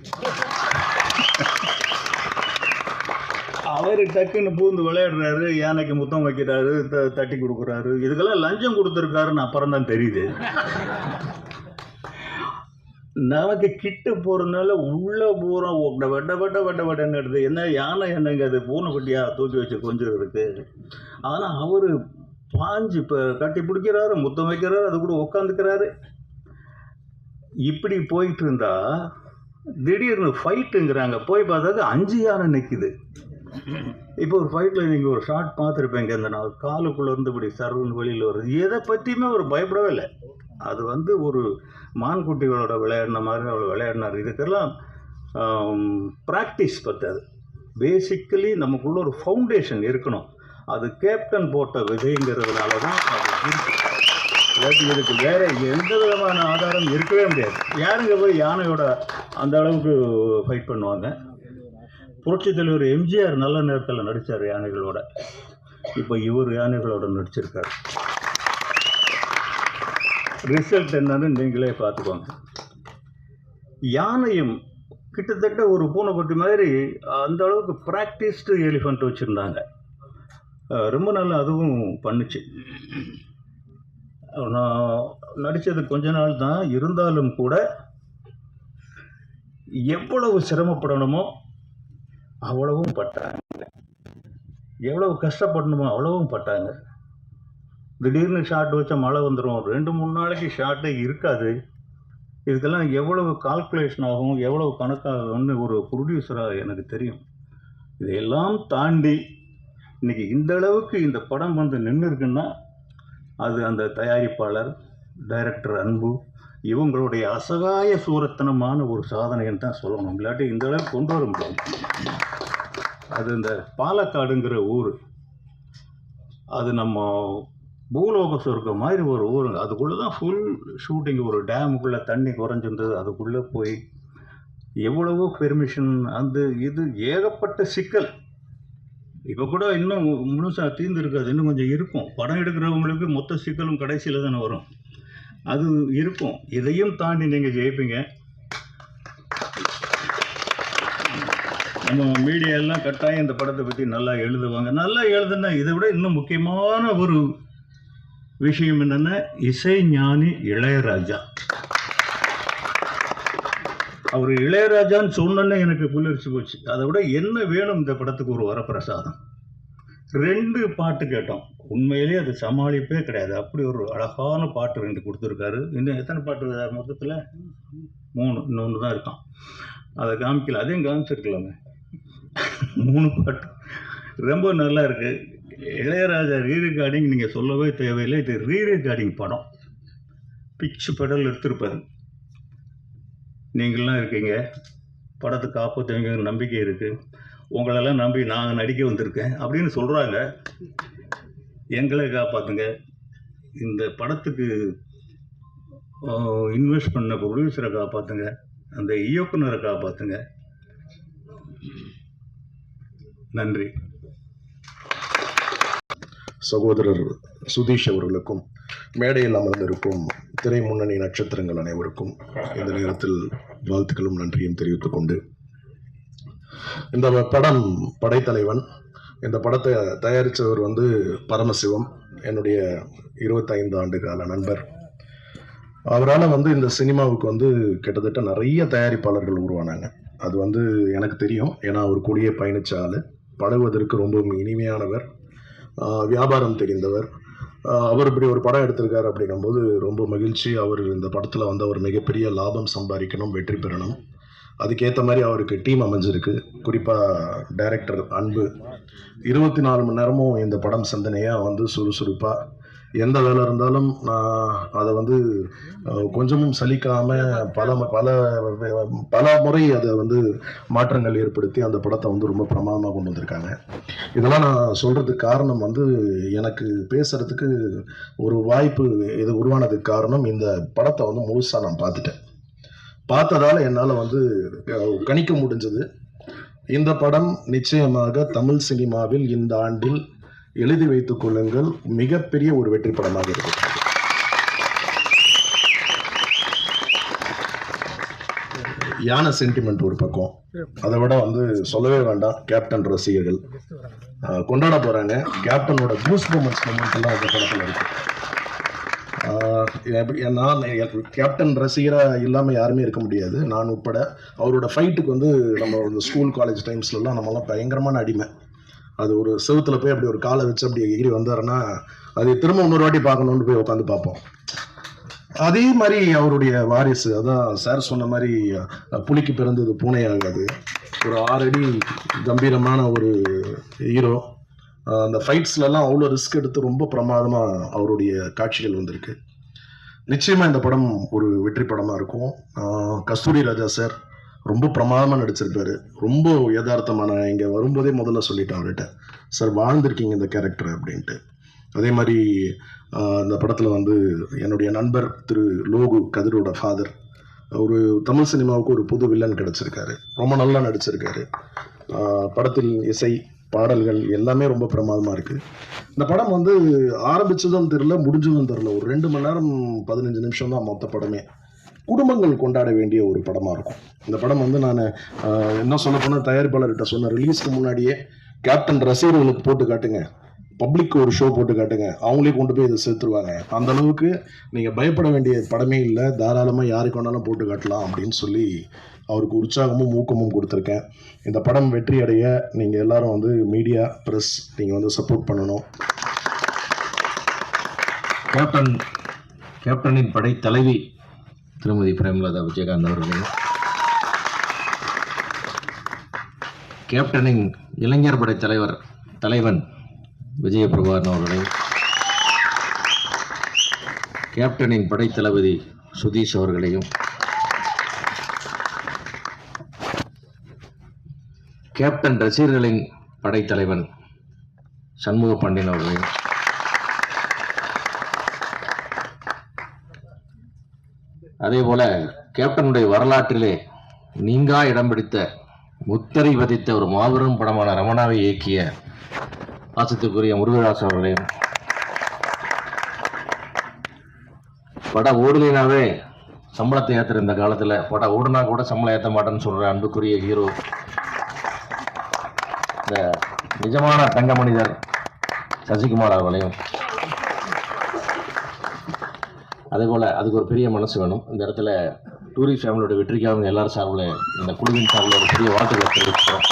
அவர் டக்குன்னு பூந்து விளையாடுறாரு, யானைக்கு முத்தம் வைக்கிறாரு, தட்டி கொடுக்குறாரு. இதுக்கெல்லாம் லஞ்சம் கொடுத்துருக்காருன்னு அப்புறம் தான் தெரியுது. நமக்கு கிட்ட போகிறதுனால உள்ள பூரா வெட்ட எடுத்து என்ன யானை என்னங்க அது பூனைக்குட்டியாக தூக்கி வச்சு கொஞ்சம் இருக்குது. ஆனால் அவர் பாஞ்சு இப்போ கட்டி பிடிக்கிறாரு, முத்தம் வைக்கிறாரு, அது கூட உட்காந்துக்கிறாரு. இப்படி போயிட்டு இருந்தா திடீர்னு ஃபைட்டுங்கிறாங்க. போய் பார்த்தா 5 யானை நிற்குது. இப்போ ஒரு ஃபைட்டில் நீங்கள் ஒரு ஷார்ட் பார்த்துருப்பீங்க, இந்த நாள் காலுக்குள்ளேருந்து இப்படி சர்வன் வெளியில் வருது. எதை பற்றியுமே அவர் பயப்படவே இல்லை. அது வந்து ஒரு மான்குட்டிகளோட விளையாடின மாதிரி அவர் விளையாடினார். இதுக்கெல்லாம் ப்ராக்டிஸ் பற்றாது. பேசிக்கலி நமக்குள்ள ஒரு ஃபவுண்டேஷன் இருக்கணும். அது கேப்டன் போட்ட விதைங்கிறதுனால தான் அது இருக்குது. இதுக்கு வேறு எந்த விதமான ஆதாரம் இருக்கவே முடியாது. யாருங்க போய் யானையோட அந்த அளவுக்கு ஃபைட் பண்ணுவாங்க? புரட்சித் தலைவர் எம்ஜிஆர் நல்ல நேரத்தில் நடித்தார் யானைகளோட. இப்போ இவர் யானைகளோட நடிச்சிருக்காரு. ரிசல்ட் என்னன்னு நீங்களே பார்த்துக்கோங்க. யானையும் கிட்டத்தட்ட ஒரு பூனைக்குட்டி மாதிரி அந்த அளவுக்கு ப்ராக்டிஸ்டு எலிஃபண்ட் வச்சுருந்தாங்க. ரொம்ப நல்லா அதுவும் பண்ணுச்சு. நான் நடித்தது கொஞ்ச நாள் தான், இருந்தாலும் கூட எவ்வளவு சிரமப்படணுமோ அவ்வளவும் பட்டாங்க, எவ்வளவு கஷ்டப்படணுமோ அவ்வளவும் பட்டாங்க. திடீர்னு ஷாட் வச்சா மழை வந்துடும், 2-3 நாளைக்கு ஷாட்டே இருக்காது. இதுக்கெல்லாம் எவ்வளவு கால்குலேஷன் ஆகும், எவ்வளவு கணக்காகும்னு ஒரு ப்ரொடியூசராக எனக்கு தெரியும். இதையெல்லாம் தாண்டி இன்றைக்கி இந்த அளவுக்கு இந்த படம் வந்து நின்று இருக்குன்னா அது அந்த தயாரிப்பாளர், டைரக்டர் அன்பு, இவங்களுடைய அசகாய சூரத்தனமான ஒரு சாதனைன்னு தான் சொல்லணும். இல்லாட்டி இந்த அளவுக்கு கொண்டு வர முடியாது. அது இந்த பாலக்காடுங்கிற ஊர், அது நம்ம பூலோக சொர்க்கம் மாதிரி ஒரு ஊருங்க. அதுக்குள்ளே தான் ஃபுல் ஷூட்டிங். ஒரு டேமுக்குள்ளே தண்ணி குறைஞ்சிருந்தது, அதுக்குள்ளே போய் எவ்வளவோ பெர்மிஷன், அந்த இது ஏகப்பட்ட சிக்கல். இப்போ கூட இன்னும் முழுசாக தீர்ந்து இருக்காது, இன்னும் கொஞ்சம் இருக்கும். படம் எடுக்கிறவங்களுக்கு மொத்த சிக்கலும் கடைசியில் தானே வரும், அது இருக்கும். இதையும் தாண்டி நீங்கள் ஜெயிப்பீங்க. நம்ம மீடியா கட்டாயம் இந்த படத்தை பற்றி நல்லா எழுதுவாங்க. நல்லா எழுதுனா இதை விட இன்னும் முக்கியமான ஒரு விஷயம் என்னென்னா, இசை ஞானி இளையராஜா. அவர் இளையராஜான்னு சொன்னோன்னே எனக்கு புல்லரிச்சு போச்சு. அதை விட என்ன வேணும் இந்த படத்துக்கு? ஒரு வரப்பிரசாதம். 2 பாட்டு கேட்டோம். உண்மையிலேயே அது சமாளிப்பே கிடையாது. அப்படி ஒரு அழகான பாட்டு 2 கொடுத்துருக்காரு. இன்னும் எத்தனை பாட்டு மொத்தத்தில்? 3, இன்னொன்று தான் இருக்கான், அதை காமிக்கல. அதையும் காமிச்சிருக்கலாங்க. 3 பாட்டு ரொம்ப நல்லா இருக்குது. இளையராஜா ரீரெக்கார்டிங் நீங்கள் சொல்லவே தேவையில்லை. இது ரீரெக்கார்டிங் படம். பிச்சு பெடல் எடுத்திருப்பாரு. நீங்களாம் இருக்கீங்க, படத்தை காப்பாற்றுவீங்க நம்பிக்கை இருக்குது. உங்களெல்லாம் நம்பி நான் நடிக்க வந்திருக்கேன் அப்படின்னு சொல்கிறாங்க. எங்களை காப்பாற்றுங்க. இந்த படத்துக்கு இன்வெஸ்ட் பண்ண ப்ரொடியூசரை காப்பாற்றுங்க, அந்த இயக்குனரை காப்பாற்றுங்க. நன்றி. சகோதரர் சுதீஷ் அவர்களுக்கும் மேடையில் அமர்ந்திருக்கும் திரை முன்னணி நட்சத்திரங்கள் அனைவருக்கும் இந்த நேரத்தில் வாழ்த்துக்களும் நன்றியும் தெரிவித்துக் கொண்டு, இந்த படம் படைத்தலைவன், இந்த படத்தை தயாரித்தவர் வந்து பரமசிவம், என்னுடைய 25 ஆண்டு கால நண்பர். அவரால் வந்து இந்த சினிமாவுக்கு வந்து கிட்டத்தட்ட நிறைய தயாரிப்பாளர்கள் உருவானாங்க. அது வந்து எனக்கு தெரியும், ஏன்னா அவர் கூடிய பயணிச்ச ஆள், பழகுவதற்கு ரொம்ப இனிமையானவர், வியாபாரம் தெரிந்தவர். அவர் இப்படி ஒரு படம் எடுத்திருக்காரு அப்படின்னும்போது ரொம்ப மகிழ்ச்சி. அவர் இந்த படத்தில் வந்து அவர் மிகப்பெரிய லாபம் சம்பாதிக்கணும், வெற்றி பெறணும். அதுக்கேற்ற மாதிரி அவருக்கு டீம் அமைஞ்சிருக்கு. குறிப்பாக டைரக்டர் அன்பு 24 மணி நேரமும் இந்த படம் சிந்தனையாக வந்து சுறுசுறுப்பாக எந்த வேலை இருந்தாலும் நான் அதை வந்து கொஞ்சமும் சலிக்காமல் பல பல பல முறை அதை வந்து மாற்றங்கள் ஏற்படுத்தி அந்த படத்தை வந்து ரொம்ப பிரமாதமாக கொண்டு வந்திருக்காங்க. இதெல்லாம் நான் சொல்கிறதுக்கு காரணம் வந்து, எனக்கு பேசுகிறதுக்கு ஒரு வாய்ப்பு இது உருவானதுக்கு காரணம், இந்த படத்தை வந்து முழுசாக நான் பார்த்ததால் என்னால் வந்து கணிக்க முடிஞ்சது. இந்த படம் நிச்சயமாக தமிழ் சினிமாவில் இந்த ஆண்டில் எழுதி வைத்துக் கொள்ளுங்கள், மிகப்பெரிய ஒரு வெற்றி படமாக இருக்கும். யானை சென்டிமெண்ட் ஒரு பக்கம், அதை விட வந்து சொல்லவே வேண்டாம், கேப்டன் ரசிகர்கள் கொண்டாட போகிறாங்க. கேப்டனோட கூஸ் மூமெண்ட்ஸ் எல்லாம் இந்த படத்தில் இருக்கு. நான் கேப்டன் ரசிகராக இல்லாமல் யாருமே இருக்க முடியாது, நான் உட்பட. அவரோட ஃபைட்டுக்கு வந்து நம்ம ஸ்கூல் காலேஜ் டைம்ஸ்லலாம் நம்மளாம் பயங்கரமான அடிமை. அது ஒரு செவுத்தில் போய் அப்படி ஒரு காலை வச்சு அப்படி எகிரி வந்தாருன்னா அது திரும்ப இன்னொரு வாட்டி பார்க்கணுன்னு போய் உட்காந்து பார்ப்போம். அதே மாதிரி அவருடைய வாரிசு, அதான் சார் சொன்ன மாதிரி புலிக்கு பிறந்தது பூனை ஆகாது. ஒரு 6 அடி கம்பீரமான ஒரு ஹீரோ. அந்த ஃபைட்ஸ்லலாம் அவ்வளோ ரிஸ்க் எடுத்து ரொம்ப பிரமாதமாக அவருடைய காட்சிகள் வந்திருக்கு. நிச்சயமாக இந்த படம் ஒரு வெற்றி படமாக இருக்கும். கஸ்தூரி ராஜா சார் ரொம்ப பிரமாதமாக நடிச்சிருப்பாரு. ரொம்ப யதார்த்தமான, இங்கே வரும்போதே முதல்ல சொல்லிட்டேன் அவர்கிட்ட, சார் வாழ்ந்திருக்கீங்க இந்த கேரக்டர் அப்படின்ட்டு. அதே மாதிரி இந்த படத்தில் வந்து என்னுடைய நண்பர் திரு லோகு, கதிரோட ஃபாதர், ஒரு தமிழ் சினிமாவுக்கு ஒரு புது வில்லன் கிடச்சிருக்காரு. ரொம்ப நல்லா நடிச்சிருக்காரு. படத்தில் இசை பாடல்கள் எல்லாமே ரொம்ப பிரமாதமாக இருக்குது. இந்த படம் வந்து ஆரம்பிச்சதும் தெரில, முடிஞ்சதும் தெரில. ஒரு 2 மணி நேரம் 15 நிமிஷம் தான் மொத்த படமே. குடும்பங்கள் கொண்டாட வேண்டிய ஒரு படமாக இருக்கும். இந்த படம் வந்து நான் என்ன சொல்ல போனால் தயாரிப்பாளர்கிட்ட சொன்ன ரிலீஸ்க்கு முன்னாடியே கேப்டன் ரசிகர்களுக்கு போட்டு காட்டுங்க, பப்ளிக் ஒரு ஷோ போட்டு காட்டுங்க, அவங்களே கொண்டு போய் இதை சேர்த்துருவாங்க, அந்த அளவுக்கு நீங்கள் பயப்பட வேண்டிய படமே இல்லை, தாராளமாக யாருக்கு வேணாலும் போட்டு காட்டலாம் அப்படின்னு சொல்லி அவருக்கு உற்சாகமும் ஊக்கமும் கொடுத்துருக்கேன். இந்த படம் வெற்றி அடைய நீங்கள் எல்லாரும் வந்து மீடியா ப்ரெஸ் நீங்கள் வந்து சப்போர்ட் பண்ணணும். கேப்டனின் படை தலைவி திருமதி பிரேமலதா விஜயகாந்த் அவர்களையும், கேப்டனின் இளைஞர் படை தலைவன் விஜயபிரபாகரன் அவர்களையும், கேப்டனின் படை தளபதி சுதீஷ் அவர்களையும், கேப்டன் ரசிகர்களின் படைத்தலைவன் சண்முக பாண்டியன் அவர்களையும், அதேபோல கேப்டனுடைய வரலாற்றிலே நீங்கா இடம் பிடித்த முத்திரை பதித்த ஒரு மாபெரும் படமான ரமணாவை இயக்கிய பாசத்துக்குரிய முருகதாஸ் அவர்களையும், படம் ஓடலினாவே சம்பளத்தை ஏற்றுற இந்த காலத்தில் படம் ஓடுனா கூட சம்பளம் ஏற்ற மாட்டேன்னு சொல்கிற அன்புக்குரிய ஹீரோ, இந்த நிஜமான தங்க மனிதர் சசிகுமார் அவர்களையும், அதேபோல் அதுக்கு ஒரு பெரிய மனசு வேணும். இந்த இடத்துல டூரிஸ்ட் ஃபேமிலியோட வெற்றிக்காக எல்லாரும் சார்பில் இந்த குழுவின் சார்பில் ஒரு பெரிய வாழ்த்துக்களை தெரிவிக்கிறோம்.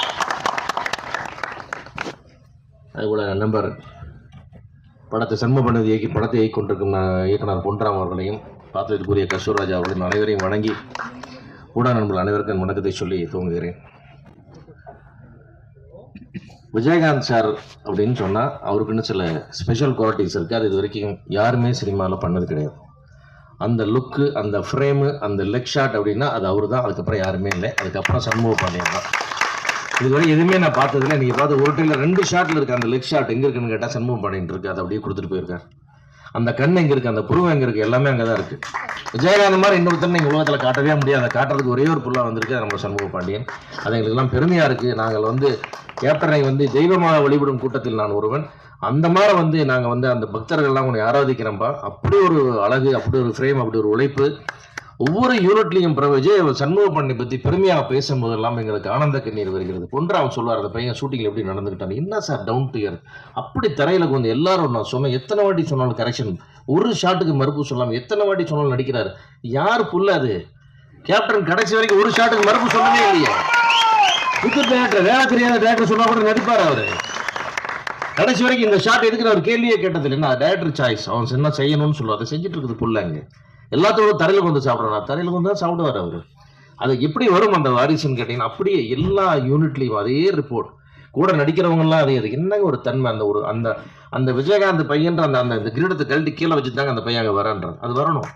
அதேபோல் நண்பர் படத்தை சண்முக பண்ணது படத்தை இயக்கி கொண்டிருக்கும் இயக்குனர் பொன்ராம் அவர்களையும், பாத்திரத்துக்குரிய கஸ்தூர்ராஜா அவர்களையும் அனைவரையும் வணங்கி ஊடக நண்பர்கள் அனைவருக்கும் வணக்கத்தை சொல்லி துவங்குகிறேன். விஜயகாந்த் சார் அப்படின்னு சொன்னால் அவருக்குன்னு சில ஸ்பெஷல் குவாலிட்டிஸ் இருக்குது. அது இது வரைக்கும் யாருமே சினிமாவில் பண்ணது கிடையாது. அந்த லுக்கு, அந்த ஃப்ரேமு, அந்த லெக் ஷாட் அப்படின்னா அது அவர் தான். அதுக்கப்புறம் யாருமே இல்லை. அதுக்கப்புறம் சண்முக பாண்டியன் தான். இதுவரை எதுவுமே நான் பார்த்ததில்லை. நீங்கள் பார்த்து ஒரு டைமில் 2 ஷாட்டில் இருக்குது. அந்த லெக் ஷாட் எங்கே இருக்குன்னு கேட்டால் சண்முக பாண்டியன் இருக்குது. அதை அப்படியே கொடுத்துட்டு போயிருக்கார். அந்த கண் எங்கே இருக்குது, அந்த புருவம் எங்கே இருக்குது, எல்லாமே அங்கே தான் இருக்குது. விஜயகாந்த் மாதிரி இன்னொருத்தர் நீங்கள் உலகத்தில் காட்டவே முடியாது. காட்டுறதுக்கு ஒரே ஒரு பொருளாக வந்திருக்கு நம்ம சண்முக பாண்டியன். அது எங்களுக்கெல்லாம் பெருமையாக இருக்குது. நாங்கள் வந்து கேப்டனை வந்து தெய்வமாக வழிபடும் கூட்டத்தில் நான் ஒருவன். அந்த மாதிரி வந்து நாங்கள் வந்து அந்த பக்தர்கள்லாம் உன்னை ஆராதிக்கிறோம்ப்பா. அப்படி ஒரு அழகு, அப்படி ஒரு ஃப்ரேம், அப்படி ஒரு உழைப்பு. ஒவ்வொரு யூனிட்லையும் விஜய் சண்முக பாண்டியனை பற்றி பெருமையாக பேசும்போதெல்லாம் எங்களுக்கு ஆனந்த கண்ணீர் வருகிறது. பொன்ராம் சொல்வார், அந்த பையன் ஷூட்டிங்கில் எப்படி நடந்துக்கிட்டாங்க, என்ன சார் டவுன் டு இயர், அப்படி தரையில் வந்து எல்லாரும் நான் சொன்னேன், எத்தனை வாட்டி சொன்னாலும் கரெக்ஷன், ஒரு ஷாட்டுக்கு மறுப்பு சொல்லாமல் எத்தனை வாட்டி சொன்னாலும் நடிக்கிறார். யார் புல்ல அது? கேப்டன் கடைசி வரைக்கும் ஒரு ஷாட்டுக்கு மறுப்பு சொல்லவே இல்லையா? புது டேரக்டர், வேலை தெரியாத டேரக்டர் சொன்னா கூட நடிப்பார் அவர். கடைசி வரைக்கும் இந்த ஷாட் எதுக்கு அவர் கேள்வியே கேட்டதில்லை. என்ன டேரக்டர் சாய்ஸ், அவன் என்ன செய்யணும்னு சொல்லுவார். அதை செஞ்சுட்டு இருக்குது புல்லாங்க. எல்லாத்தோட தரையில் வந்து சாப்பிட்றாரு, தரையில் வந்து தான் சாப்பிடுவார் அவர். அது எப்படி வரும் அந்த வாரிசுன்னு கேட்டீங்கன்னா, அப்படியே எல்லா யூனிட்லையும் அதே ரிப்போர்ட். கூட நடிக்கிறவங்கலாம் அதே. அது என்னங்க ஒரு தன்மை, அந்த ஒரு அந்த அந்த விஜயகாந்த் பையன்ற அந்த அந்த கிரீடத்தை கழட்டி கீழே வச்சுட்டு தாங்க அந்த பையன் அங்கே வரான்றார். அது வரணும்.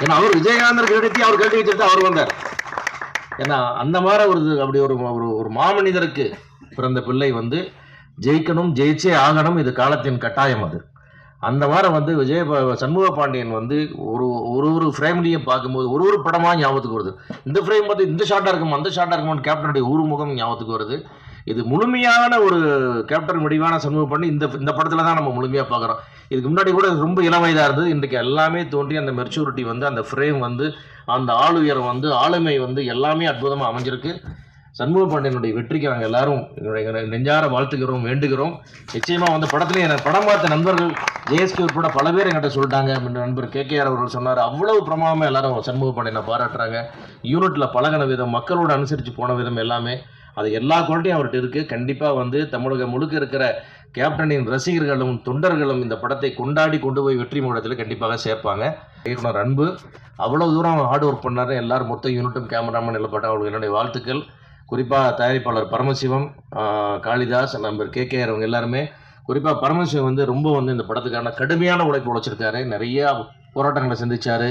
ஏன்னா அவர் விஜயகாந்தர் கிரீடத்தை அவர் கழட்டி வச்சுட்டு அவர் வந்தார். ஏன்னா அந்த மாதிரி ஒரு அப்படி ஒரு ஒரு மாமனிதருக்கு பிறந்த பிள்ளை வந்து ஜெயிக்கணும், ஜெயிச்சே ஆகணும். இது காலத்தின் கட்டாயம். அது அந்த மாதிரி வந்து சண்முக பாண்டியன் வந்து ஒரு ஃப்ரேம்லையும் பார்க்கும்போது ஒரு படமாக ஞாபகத்துக்கு வருது. இந்த ஃப்ரேம் பார்த்து இந்த ஷாட்டாக இருக்குமா, அந்த ஷாட்டாக இருக்குமான்னு கேப்டனுடைய ஊர்முகம் ஞாபகத்துக்கு வருது. இது முழுமையான ஒரு கேப்டன் முடிவான சண்முக பாண்டி இந்த படத்தில் தான் நம்ம முழுமையாக பார்க்குறோம். இதுக்கு முன்னாடி கூட ரொம்ப இளவயதாக இருந்தது. இன்றைக்கு எல்லாமே தோன்றி அந்த மெச்சூரிட்டி வந்து, அந்த ஃப்ரேம் வந்து, அந்த ஆளுயரம் வந்து, ஆளுமை வந்து எல்லாமே அற்புதமாக அமைஞ்சிருக்கு. சண்முக பாண்டியனுடைய வெற்றிக்கு நாங்கள் எல்லாரும் எங்களுடைய நெஞ்சார வாழ்த்துக்கிறோம், வேண்டுகிறோம். நிச்சயமாக வந்து படத்துலேயே எனக்கு படம் பார்த்த நண்பர்கள் ஜேஎஸ்கே உட்பட பல பேர் என்கிட்ட சொல்லிட்டாங்க. நண்பர் கேகேஆர் அவர்கள் சொன்னார், அவ்வளவு பிரமாதமாக எல்லாரும் சண்முக பாண்டியனை பாராட்டுறாங்க. யூனிட்டில் பழகின விதம், மக்களோடு அனுசரித்து போன விதம் எல்லாமே, அது எல்லா குவாலிட்டியும் அவர்கிட்ட இருக்குது. கண்டிப்பாக வந்து தமிழகம் முழுக்க இருக்கிற கேப்டனின் ரசிகர்களும் தொண்டர்களும் இந்த படத்தை கொண்டாடி கொண்டு போய் வெற்றி மூலத்தில் கண்டிப்பாக சேர்ப்பாங்க. இயக்குனர் அன்பு அவ்வளோ தூரம் ஹார்ட் ஒர்க் பண்ணார். எல்லாரும் மொத்த யூனிட்டும் கேமராமேன் நிலப்பட்ட அவர்களுக்கு என்னுடைய வாழ்த்துக்கள். குறிப்பாக தயாரிப்பாளர் பரமசிவம், காளிதாஸ், நண்பர் கேகேஆர் அவங்க எல்லாருமே, குறிப்பாக பரமசிவம் வந்து ரொம்ப வந்து இந்த படத்துக்கான கடுமையான உழைப்பு உழைச்சிருக்காரு. நிறையா போராட்டங்களை சந்தித்தார்,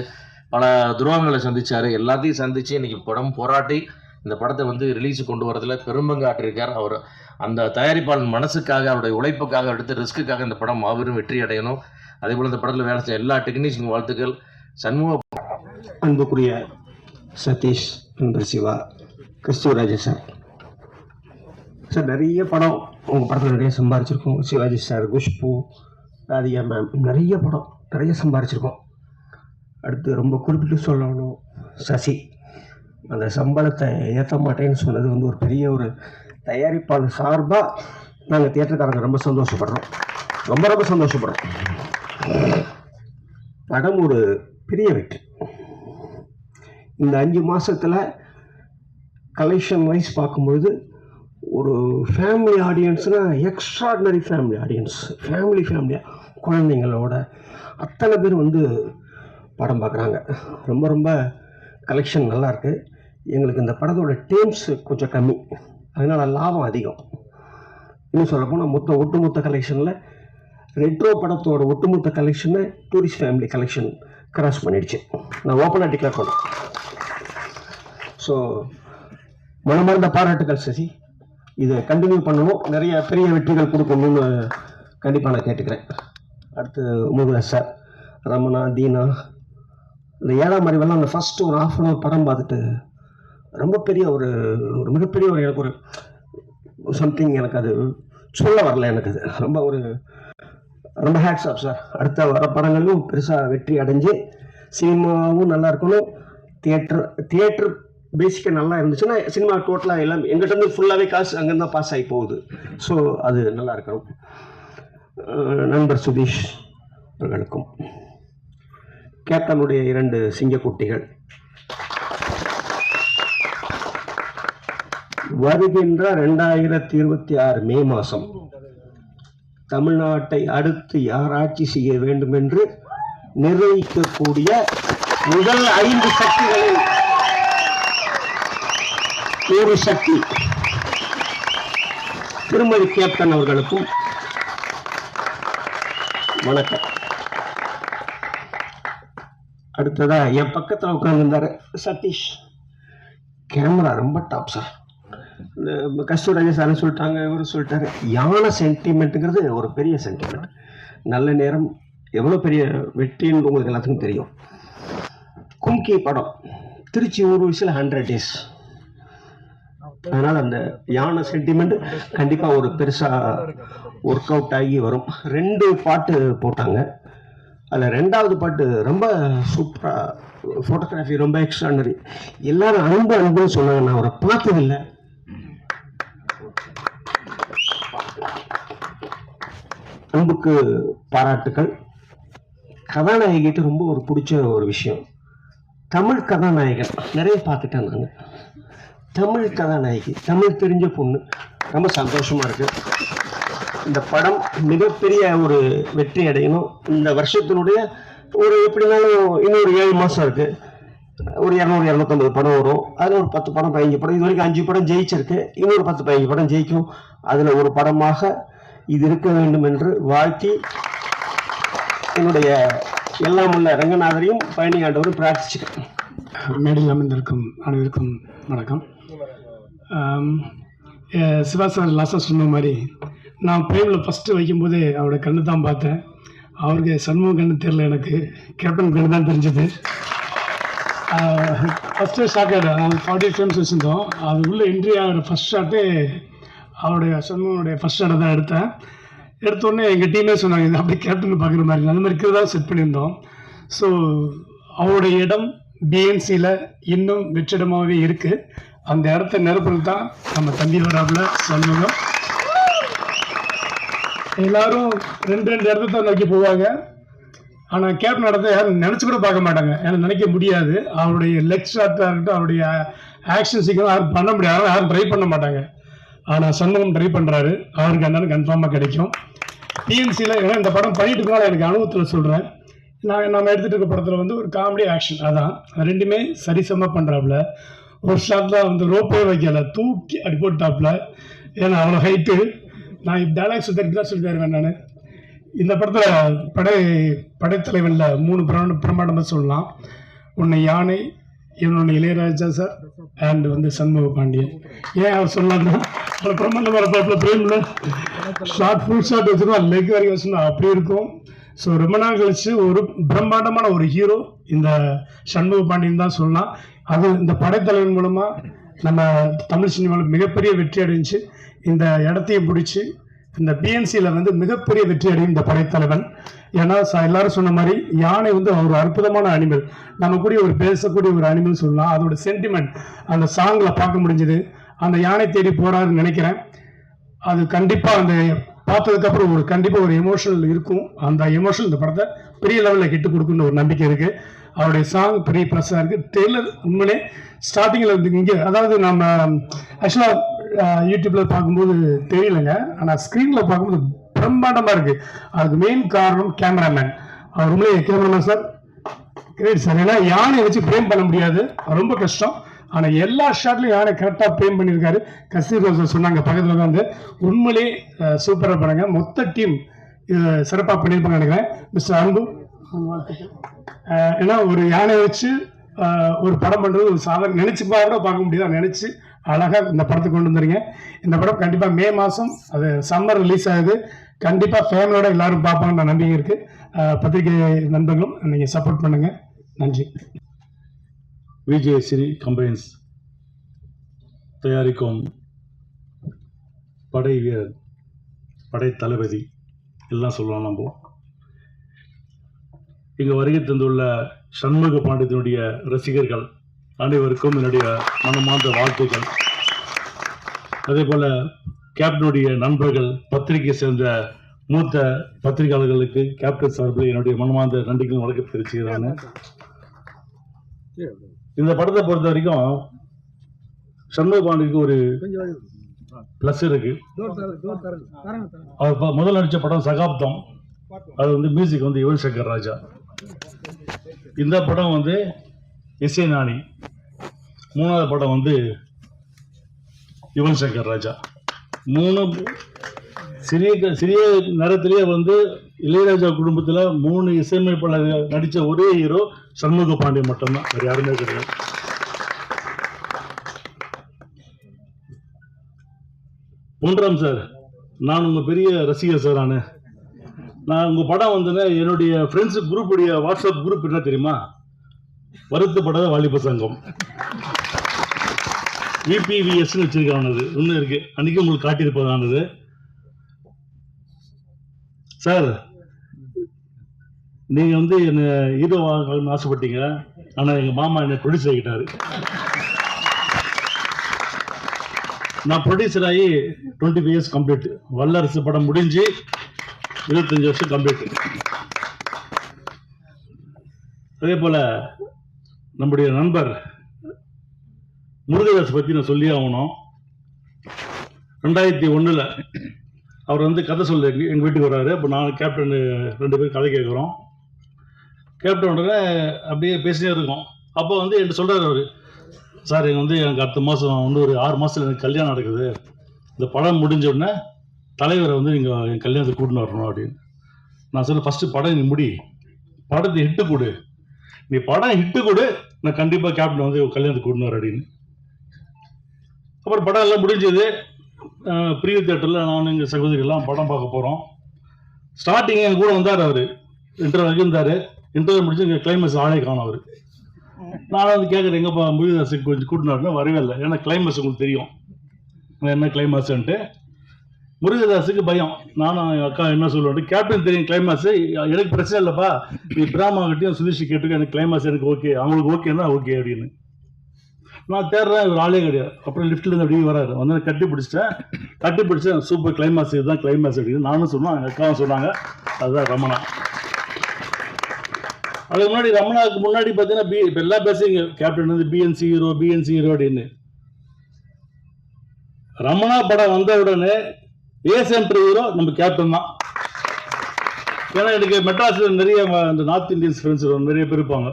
பல துரோகங்களை சந்தித்தார். எல்லாத்தையும் சந்தித்து இன்றைக்கி படம் போராட்டி இந்த படத்தை வந்து ரிலீஸுக்கு கொண்டு வரதில் பெரும்பங்கு ஆற்றிருக்கார். அவர் அந்த தயாரிப்பாளர் மனசுக்காக, அவருடைய உழைப்புக்காக, எடுத்த ரிஸ்க்குக்காக இந்த படம் மாபெரும் வெற்றி அடையணும். அதே போல் இந்த படத்தில் வேலை செய்ய எல்லா டெக்னீஷியன் வாழ்த்துக்கள். சண்முக அன்புக்குரிய சதீஷ், நண்பர் சிவா, கஸ்தூர்ராஜா சார், நிறைய படம் உங்கள் படத்தில் நிறைய சம்பாரிச்சிருக்கோம். சிவாஜி சார், குஷ்பு, ராதிகா மேம், நிறைய படம் நிறைய சம்பாரிச்சிருக்கோம். அடுத்து ரொம்ப குறிப்பிட்டு சொல்லணும், சசி அந்த சம்பளத்தை ஏற்ற மாட்டேன்னு சொன்னது வந்து ஒரு பெரிய ஒரு தயாரிப்பாளர் சார்பாக நாங்கள் தியேட்டருக்காரங்க ரொம்ப சந்தோஷப்படுறோம், ரொம்ப ரொம்ப சந்தோஷப்படுறோம். படம் ஒரு பெரிய வெற்றி. இந்த 5 மாதத்தில் கலெக்ஷன் வைஸ் பார்க்கும்பொழுது ஒரு ஃபேமிலி ஆடியன்ஸ்னால் எக்ஸ்ட்ராடினரி ஃபேமிலி ஆடியன்ஸ், ஃபேமிலியாக குழந்தைங்களோட அத்தனை பேர் வந்து படம் பார்க்குறாங்க. ரொம்ப ரொம்ப கலெக்ஷன் நல்லாயிருக்கு. எங்களுக்கு இந்த படத்தோட டேம்ஸ் கொஞ்சம் கம்மி, அதனால் லாபம் அதிகம். இன்னும் சொல்லப்போனால் ஒட்டுமொத்த கலெக்ஷனில் ரெட்ரோ படத்தோட ஒட்டுமொத்த கலெக்ஷனை டூரிஸ்ட் ஃபேமிலி கலெக்ஷன் கிராஸ் பண்ணிடுச்சு. நான் ஓப்பனாக டிக்ளேர் பண்ணேன். ஸோ மனமார்ந்த பாராட்டுகள் சசி, இதை கண்டினியூ பண்ணணும், நிறைய பெரிய வெற்றிகள் கொடுக்கணும்னு கண்டிப்பாக நான் கேட்டுக்கிறேன். அடுத்து முருகேஷ் சார், ரமணா, தீனா, இந்த 7ஆம் அறிவெல்லாம் அந்த ஃபஸ்ட்டு ஒரு ½ hour படம் பார்த்துட்டு ரொம்ப பெரிய ஒரு மிகப்பெரிய ஒரு எனக்கு ஒரு சம்திங், எனக்கு அது சொல்ல வரல, எனக்கு அது ரொம்ப ஹேட்ஸ் ஆஃப் சார். அடுத்த வர படங்களும் பெருசாக வெற்றி அடைஞ்சு சினிமாவும் நல்லா இருக்கணும். தியேட்டர் பேசிக்காக நல்லா இருந்துச்சுன்னா சினிமா டோட்டலாக எல்லாம் எங்கிட்ட இருந்து ஃபுல்லாகவே காசு அங்கேருந்து தான் பாஸ் ஆகி போகுது. ஸோ அது நல்லா இருக்கணும். நண்பர் சுதீஷ் அவர்களுக்கும், கேப்டனுடைய 2 சிங்கக்குட்டிகள், வருகின்ற 2026 மே மாதம் தமிழ்நாட்டை அடுத்து யார் ஆட்சி செய்ய வேண்டும் என்று நிர்ணயிக்கக்கூடிய முதல் 5 சக்திகளில் ஒரு சக்தி திருமதி கேப்டன் அவர்களுக்கும் வணக்கம். அடுத்ததா என் பக்கத்தில் உட்கார்ந்துருந்தாரு சதீஷ், கேமரா ரொம்ப டாப் சார். கஸ்தூராஜா சார் சொல்லிட்டாங்க, இவரு சொல்லிட்டாரு. யானை சென்டிமெண்ட்டுங்கிறது ஒரு பெரிய சென்டிமெண்ட். நல்ல நேரம் எவ்வளோ பெரிய வெற்றின்னு உங்களுக்கு எல்லாத்துக்கும் தெரியும். கும்கி படம் திருச்சி ஊர்வசியில் 100 days. அதனால் அந்த யானை சென்டிமெண்ட் கண்டிப்பாக ஒரு பெருசாக ஒர்க் அவுட் ஆகி வரும். 2 பாட்டு போட்டாங்க. அதில் 2வது பாட்டு ரொம்ப சூப்பராக, ஃபோட்டோகிராஃபி ரொம்ப எக்ஸ்ட்ரானரி. எல்லாரும் அன்புன்னு சொன்னாங்க. நான் அவரை பார்த்ததில்லை. அன்புக்கு பாராட்டுக்கள். கதாநாயகிட்டு ரொம்ப ஒரு பிடிச்ச ஒரு விஷயம், தமிழ் கதாநாயகன் நிறைய பார்த்துட்டேன் நான். தமிழ் கதாநாயகி, தமிழ் தெரிஞ்ச பொண்ணு, ரொம்ப சந்தோஷமாக இருக்குது. இந்த படம் மிகப்பெரிய ஒரு வெற்றி அடையணும். இந்த வருஷத்தினுடைய ஒரு எப்படினாலும் இன்னொரு 7 மாதம் இருக்குது. ஒரு 200-250 படம் வரும். அதில் ஒரு 10 படம் 15 படம், இது வரைக்கும் 5 படம் ஜெயிச்சிருக்கு. இன்னொரு 10-15 படம் ஜெயிக்கும். அதில் ஒரு படமாக இது இருக்க வேண்டும் என்று வாழ்த்தி என்னுடைய எல்லாம் உள்ள ரங்கநாதரையும் பழனி ஆண்டவரும் பிரார்த்திச்சுக்கிறேன். மேடையில் அமைந்திருக்கும் அனைவருக்கும் வணக்கம். சிவா சார் லாஸ்ட்டாக சொன்ன மாதிரி, நான் பிரேமில் ஃபஸ்ட்டு வைக்கும்போதே அவரோட கண்ணு தான் பார்த்தேன். அவருக்கு சண்முகம் கண்ணு தெரியல, எனக்கு கேப்டன் கண்ணு தான் தெரிஞ்சது. ஃபஸ்ட்டு ஷாக் ஆகிடும். 40 ஃப்ரேம்ஸ் வச்சுருந்தோம். அது உள்ளே என்ட்ரி ஆகிற ஃபஸ்ட் ஷாட்டே அவருடைய சண்முகனுடைய ஃபஸ்ட் ஷாட்டை தான் எடுத்தேன். எடுத்தோடனே எங்கள் டீமே சொன்னாங்க, இது அப்படி கேப்டன் பார்க்குற மாதிரி, அந்த மாதிரி இருக்கிறதா செட் பண்ணியிருந்தோம். ஸோ அவருடைய இடம் பிஎன்சியில் இன்னும் வெற்றிடமாகவே இருக்குது. அந்த இடத்த நிரப்புறது தான் நம்ம தம்பி வராப்புல சண்முகம். எல்லாரும் 2 இடத்த தான் நோக்கி போவாங்க. ஆனால் கேப்டன் இடத்த யாரும் நினச்சி கூட பார்க்க மாட்டாங்க, ஏன்னா நினைக்க முடியாது. அவருடைய லெக் ஷாட்டாக இருக்கட்டும், அவருடைய ஆக்ஷன் சீக்கிரம் யாரும் பண்ண முடியாது, யாரும் ட்ரை பண்ண மாட்டாங்க. ஆனால் சண்முகம் ட்ரை பண்ணுறாரு. அவருக்கு அந்த கன்ஃபார்மாக கிடைக்கும். டிஎன்சியில் ஏன்னா இந்த படம் பண்ணிட்டு இருக்கனால எனக்கு அனுபவத்தில் சொல்கிறேன். நம்ம எடுத்துகிட்டு இருக்க படத்தில் வந்து ஒரு காமெடி ஆக்ஷன், அதான் 2மே சரிசமாக பண்ணுறாப்புல. ஒரு ஷாட்டில் வந்து ரோப்பே வைக்கல, தூக்கி அடி போட்டாப்புல. ஏன்னா அவ்வளோ ஹைட்டு. நான் டைலாக்ஸ் தான் சொல்லி தருவேன். நான் இந்த படத்தில் படைத்தலைவனில் 3 பிரமாண்டமாக சொல்லலாம். ஒன்று யானை, இன்னொன்று இளையராஜா சார், அண்ட் வந்து சண்முக பாண்டியன். ஏன் அவர் சொல்லலாம்னா, பிரமாண்டமாக பார்ப்பல பிரேமில் ஷார்ட் ஃபுல் ஷாட் வச்சுருவோம், லெக் வரைக்கும் வச்சுருந்தோம், அப்படி இருக்கும். ஸோ ரொம்ப நாள் கழிச்சு ஒரு பிரம்மாண்டமான ஒரு ஹீரோ இந்த சண்முக பாண்டியன் தான் சொல்லலாம். அது இந்த படைத்தலைவன் மூலமாக நம்ம தமிழ் சினிமாவில் மிகப்பெரிய வெற்றி அடைஞ்சு இந்த இடத்தையும் பிடிச்சி இந்த பிஎன்சியில் வந்து மிகப்பெரிய வெற்றி அடையும் இந்த படைத்தலைவன். ஏன்னா எல்லாரும் சொன்ன மாதிரி யானை வந்து ஒரு அற்புதமான அனிமல், நம்ம கூட ஒரு பேசக்கூடிய ஒரு அனிமல் சொல்லலாம். அதோட சென்டிமெண்ட் அந்த சாங்கில் பார்க்க முடிஞ்சது. அந்த யானை தேடி போறாருன்னு நினைக்கிறேன். அது கண்டிப்பாக அந்த பார்த்ததுக்கப்புறம் கண்டிப்பாக ஒரு எமோஷனல் இருக்கும். அந்த எமோஷனல் இந்த படத்தை பெரிய லெவலில் ஹிட்டு கொடுக்குன்னு ஒரு நம்பிக்கை இருக்குது. அவருடைய சாங் பெரிய ப்ளஸ்ஸாக இருக்குது. டெய்லர் உண்மையிலே ஸ்டார்டிங்கில் வந்து இங்கே, அதாவது நம்ம ஆக்சுவலாக யூடியூப்பில் பார்க்கும்போது தெரியலைங்க, ஆனால் ஸ்க்ரீனில் பார்க்கும்போது பிரம்மாண்டமாக இருக்குது. அதுக்கு மெயின் காரணம் கேமராமேன். அவர் உண்மையிலே கேமராமேன் சார் கிரேட் சார். ஏன்னா யானையை வச்சு ஃப்ரேம் பண்ண முடியாது, ரொம்ப கஷ்டம். ஆனால் எல்லா ஷாட்லையும் யானை கரெக்டாக ஃப்ரேம் பண்ணியிருக்காரு. கஸ்தூரி ரோசா சொன்னாங்க பக்கத்தில் வந்து, உண்மையிலே சூப்பராக பண்ணுங்க. மொத்த டீம் இது சிறப்பாக பண்ணியிருப்பாங்க நினைக்கிறேன். மிஸ்டர் அன்பு, ஏன்னா ஒரு யானை வச்சு ஒரு படம் பண்ணுறது ஒரு சாதாரண நினச்சி பார்க்க முடியாது. நினச்சி அழகாக இந்த படத்தை கொண்டு வந்துருங்க. இந்த படம் கண்டிப்பாக மே மாதம் அது சம்மர் ரிலீஸ் ஆகுது. கண்டிப்பாக ஃபேமிலியோட எல்லாரும் பார்ப்பாங்கன்னு நம்பிக்கை இருக்குது. பத்திரிகை நண்பர்களும் நீங்கள் சப்போர்ட் பண்ணுங்கள். நன்றி. விஜய் சிறி கம்பைன்ஸ் தயாரிக்கும் படை வீரர், படை தளபதி எல்லாம் சொல்லலாம். நம்ம இங்கே வருகை தந்துள்ள சண்முக பாண்டியனுடைய ரசிகர்கள் அனைவருக்கும் என்னுடைய மனமார்ந்த வாழ்த்துக்கள். அதே போல் கேப்டனுடைய நண்பர்கள், பத்திரிகை சேர்ந்த மூத்த பத்திரிகையாளர்களுக்கு கேப்டன் சார்பில் என்னுடைய மனமார்ந்த நன்றிகள் வணக்கம் தெரிவிச்சுக்கிறாங்க. இந்த படத்தை பொறுத்த வரைக்கும் சண்முக பாண்டியனுக்கு ஒரு பிளஸ் இருக்கு. அவர் முதல் நடித்த படம் சகாப்தம், அது வந்து மியூசிக் வந்து யுவன் சங்கர் ராஜா. இந்த படம் வந்து இசை ஞானி. மூணாவது படம் வந்து யுவன் சங்கர் ராஜா. மூணு சிறிய நேரத்திலேயே வந்து இளையராஜா குடும்பத்தில் 3 இசையமைப்பாளர் நடித்த ஒரே ஹீரோ சண்முக பாண்டியன் மட்டும்தான், வேறு யாருமே கிடையாது. பொன்ராம் சார், நான் உங்கள் பெரிய ரசிகர் சார். நான் உங்கள் படம் வந்தேன்னா என்னுடைய ஃப்ரெண்ட்ஸு குரூப்புடைய வாட்ஸ்அப் குரூப் என்ன தெரியுமா? வருத்தப்படாத வாலிப சங்கம், விபிவிஎஸ்ன்னு வச்சிருக்கானது ஒன்று இருக்கு. அன்னைக்கு உங்களுக்கு காட்டியிருப்பதானது. சார், நீங்கள் வந்து என்னை ஹீரோ ஆகணும்னு ஆசைப்பட்டீங்க, ஆனால் எங்கள் மாமா என்னை ப்ரொடியூசர் ஆகிட்டாரு. நான் ப்ரொடியூசர் ஆகி 25 இயர்ஸ் கம்ப்ளீட். வல்லரசு படம் முடிஞ்சு 25 வருஷம் கம்ப்ளீட். அதே போல் நம்முடைய நண்பர் முருகதாஸ் பற்றி நான் சொல்லி ஆகணும். 2001 அவர் வந்து கதை சொல்ல எங்கள் வீட்டுக்கு வர்றாரு. அப்போ நான் கேப்டன் 2 பேரும் கதை கேட்குறோம். கேப்டன் உடனே அப்படியே பேசினே இருக்கோம். அப்போ வந்து என்கிட்ட சொல்கிறார் அவர், சார் எனக்கு அடுத்த மாதம் இன்னும் ஒரு 6 மாதத்தில் எனக்கு கல்யாணம் நடக்குது. இந்த படம் முடிஞ்ச உடனே தலைவரை வந்து நீங்கள் என் கல்யாணத்தை கூட்டின்னு வரணும் அப்படின்னு. நான் சொல்ல, ஃபஸ்ட்டு படம் நீ முடி, படத்தை ஹிட்டு கொடு, நீ படம் ஹிட்டு கொடு, நான் கண்டிப்பாக கேப்டன் வந்து கல்யாணத்தை கூட்டின்னு வர அப்படின்னு. அப்புறம் படம் எல்லாம் முடிஞ்சது. பிரிவு தியேட்டரில் நான் எங்கள் சகோதரிகள்லாம் படம் பார்க்க போகிறோம். ஸ்டார்டிங் என் கூட வந்தார். அவர் இன்டர்வியூ இருந்தார். இன்டர்வியூ முடிச்சு எங்கள் கிளைமேக்ஸ் ஆளே காணும். அவர் நான் வந்து கேட்குறேன், எங்கப்பா முருகதாஸுக்கு கொஞ்சம் கூட்டினாருன்னா வரவே இல்லை. ஏன்னா கிளைமேக்ஸ் உங்களுக்கு தெரியும் என்ன கிளைமேக்ஸ்ன்ட்டு. முருகதாஸுக்கு பயம். நானும் எங்கள் அக்கா என்ன சொல்லுவேன், கேப்டன் தெரியும் கிளைமேக்ஸு, எனக்கு பிரச்சனை இல்லைப்பா, நீ பிராமாகிட்டையும் சுதீஷ் கேட்டுக்க, எனக்கு கிளைமேக்ஸ் எனக்கு ஓகே, அவங்களுக்கு ஓகேன்னா ஓகே அப்படின்னு. நான் தேடுறேன், இவர் ஆளே கிடையாது. அப்புறம் லிஃப்ட்லேருந்து அப்படியே வராரு. வந்து கட்டி பிடிச்சேன். சூப்பர் கிளைமேக்ஸ், இதுதான் கிளைமேக்ஸ் அப்படின்னு நானும் சொன்னேன், எங்கள் அக்காவும் சொன்னாங்க. அதுதான் ரமணா. அதுக்கு முன்னாடி ரமணாவுக்கு முன்னாடி பார்த்தீங்கன்னா இப்போ எல்லாம் பேசுறீங்க கேப்டன் வந்து பிஎன்சி ஹீரோ அப்படின்னு. ரமணா படம் வந்த உடனே ஏ சென்டர் ஹீரோ நம்ம கேப்டன் தான். ஏன்னா எனக்கு மெட்ராஸில் நிறைய இந்த நார்த் இந்தியன்ஸ் ஃப்ரெண்ட்ஸ் நிறைய பேர் இருப்பாங்க.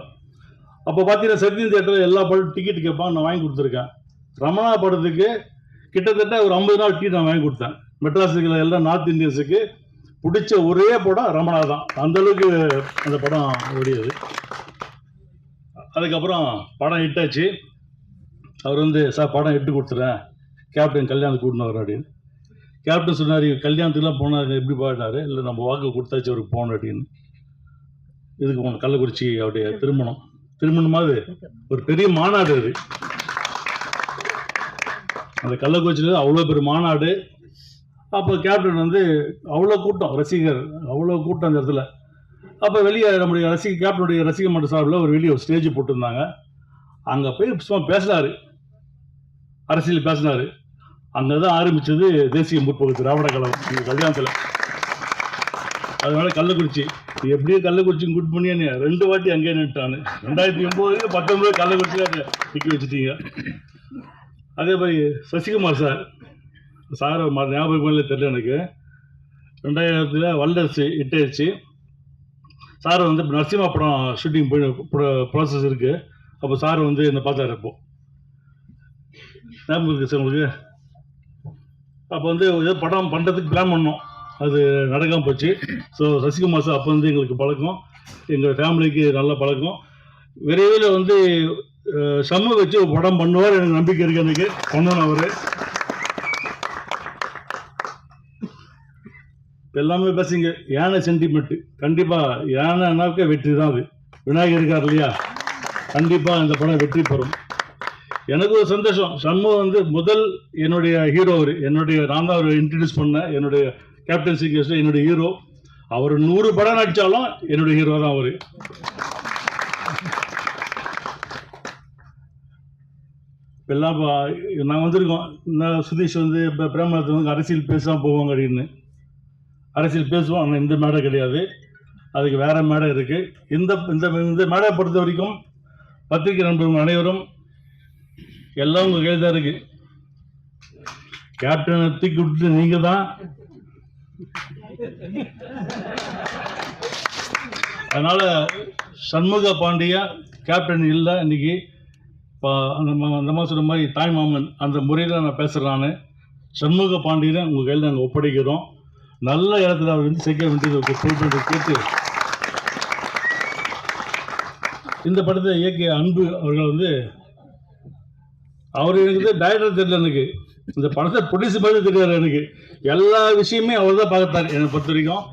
அப்போ பார்த்தீங்கன்னா சத்யம் தியேட்டரில் எல்லா படம் டிக்கெட் கேட்பான், நான் வாங்கி கொடுத்துருக்கேன். ரமணா படத்துக்கு கிட்டத்தட்ட ஒரு 50 நாள் டிக்கெட் நான் வாங்கி கொடுத்தேன். மெட்ராஸுக்கு எல்லாம் நார்த் இந்தியன்ஸுக்கு பிடிச்ச ஒரே படம் ரமணா தான். அந்தளவுக்கு அந்த படம் ஓடியது. அதுக்கப்புறம் படம் ஹிட் ஆச்சு. அவர் வந்து, சார் படம் ஹிட்டு கொடுத்துறேன், கேப்டன் கல்யாணத்துக்கு கூட்டின்னு வர அப்படின்னு. கேப்டன் சொன்னார், கல்யாணத்துக்குலாம் போனார் எப்படி பாடினார், இல்லை நம்ம வாக்கு கொடுத்தாச்சு அவருக்கு போகணும் அப்படின்னு. இதுக்கு போனோம். கள்ளக்குறிச்சி அவருடைய திருமணமாவது ஒரு பெரிய மாநாடு அது. அந்த கள்ளக்குறிச்சியில் அவ்வளோ பெரிய மாநாடு. அப்போ கேப்டன் வந்து அவ்வளோ கூட்டம், ரசிகர் அவ்வளோ கூட்டம் அந்த இடத்துல. அப்போ வெளியே நம்முடைய கேப்டனுடைய ரசிகர் மன்ற சார்பில் ஒரு வெளியே ஒரு ஸ்டேஜ் போட்டிருந்தாங்க. அங்கே போய் சும்மா பேசினார், அரசியல் பேசினார். அங்கே தான் ஆரம்பித்தது தேசிய முற்போக்கு திராவிட கழகம் இந்த கல்யாணத்தில். அதனால கள்ளக்குறிச்சி எப்படியோ கள்ளக்குறிச்சி குட் பண்ணி 2 வாட்டி அங்கேயே நின்ட்டான்னு. 2009 19 கள்ளக்குறிச்சியில் நிற்க வச்சுட்டீங்க. அதே மாதிரி சசிகுமார் சார் ஞாபகம் இல்லை தெரியல எனக்கு. 2000 வல்லரசு ஹிட் ஆயிடுச்சு. சார் வந்து நரசிம்மா படம் ஷூட்டிங் போய் ப்ராசஸ் இருக்குது. அப்போ சார் வந்து என்னை பார்த்தாரு. அப்போ ஞாபகம் இருக்குது சார் உங்களுக்கு. அப்போ வந்து ஏதோ படம் பண்ணுறதுக்கு பிளான் பண்ணோம், அது நடக்காமல் போச்சு. ஸோ சசிகுமார் சார் அப்போ வந்து எங்களுக்கு பழக்கம், எங்கள் ஃபேமிலிக்கு நல்ல பழக்கம். விரைவில் வந்து சமூக வச்சு ஒரு படம் பண்ணுவார், எனக்கு நம்பிக்கை இருக்குது. எனக்கு பண்ணணும் அவர். எல்லாமே பேசுங்க. யானை சென்டிமெண்ட்டு கண்டிப்பாக யானைனாக்க வெற்றி தான். அது விநாயகர் இருக்கார் இல்லையா, கண்டிப்பாக இந்த படம் வெற்றி பெறும். எனக்கு ஒரு சந்தோஷம். சண்முகம் வந்து முதல் என்னுடைய ஹீரோ அவர். நான் தான் அவர் இன்ட்ரடியூஸ் பண்ணேன். என்னுடைய கேப்டன் சிங்கர்ஸ் என்னுடைய ஹீரோ. அவர் 100 படம் நடித்தாலும் என்னுடைய ஹீரோ தான் அவர். எல்லாம் நாங்கள் வந்திருக்கோம். சுதீஷ் வந்து இப்போ பிரேமலத்தை வந்து அரசியல் பேசாமல் போவாங்க அப்படின்னு. அரசியல் பேசுவோம், ஆனால் இந்த மேடை கிடையாது, அதுக்கு வேறு மேடை இருக்குது. இந்த மேடையை பொறுத்த வரைக்கும் பத்திரிகை நண்பர்கள் அனைவரும் எல்லாம் உங்கள் கையில் தான் இருக்குது. கேப்டனை தூக்கி விட்டு நீங்கள் தான். அதனால் சண்முக பாண்டியா கேப்டன் இல்லை இன்னைக்கு. இப்போ அந்த மாதம் மாதிரி தாய் மாமன் அந்த முறையில் நான் பேசுகிறேன். நான் சண்முக பாண்டியனை உங்கள் கையில் நாங்கள் ஒப்படைக்கிறோம். நல்ல இடத்துல அவர் வந்து சேர்க்க வேண்டியது கேட்டு இந்த படத்தை இயக்கிய அன்பு அவர்கள் வந்து அவர் எனக்கு டைரக்டர் தெரியல, எனக்கு இந்த படத்தை ப்ரொடியூஸ் பண்ணி தெரியாது. எனக்கு எல்லா விஷயமே அவர் தான் பார்த்தார். என்னை பொறுத்த வரைக்கும்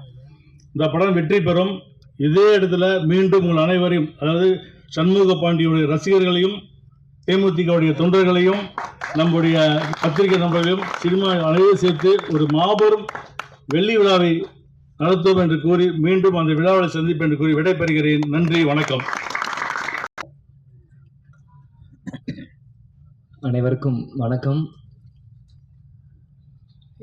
இந்த படம் வெற்றி பெறும். இதே இடத்துல மீண்டும் உங்கள் அனைவரையும், அதாவது சண்முக பாண்டியுடைய ரசிகர்களையும், தேமுதிகவுடைய தொண்டர்களையும், நம்முடைய பத்திரிகை நண்பர்களையும், சினிமா அனைவரும் சேர்த்து ஒரு மாபெரும் வெள்ளி விழாவை நடத்துவோம் என்று கூறி மீண்டும் அந்த விழாவை சந்திப்பேன் என்று கூறி விடைபெறுகிறேன். நன்றி, வணக்கம். அனைவருக்கும் வணக்கம்.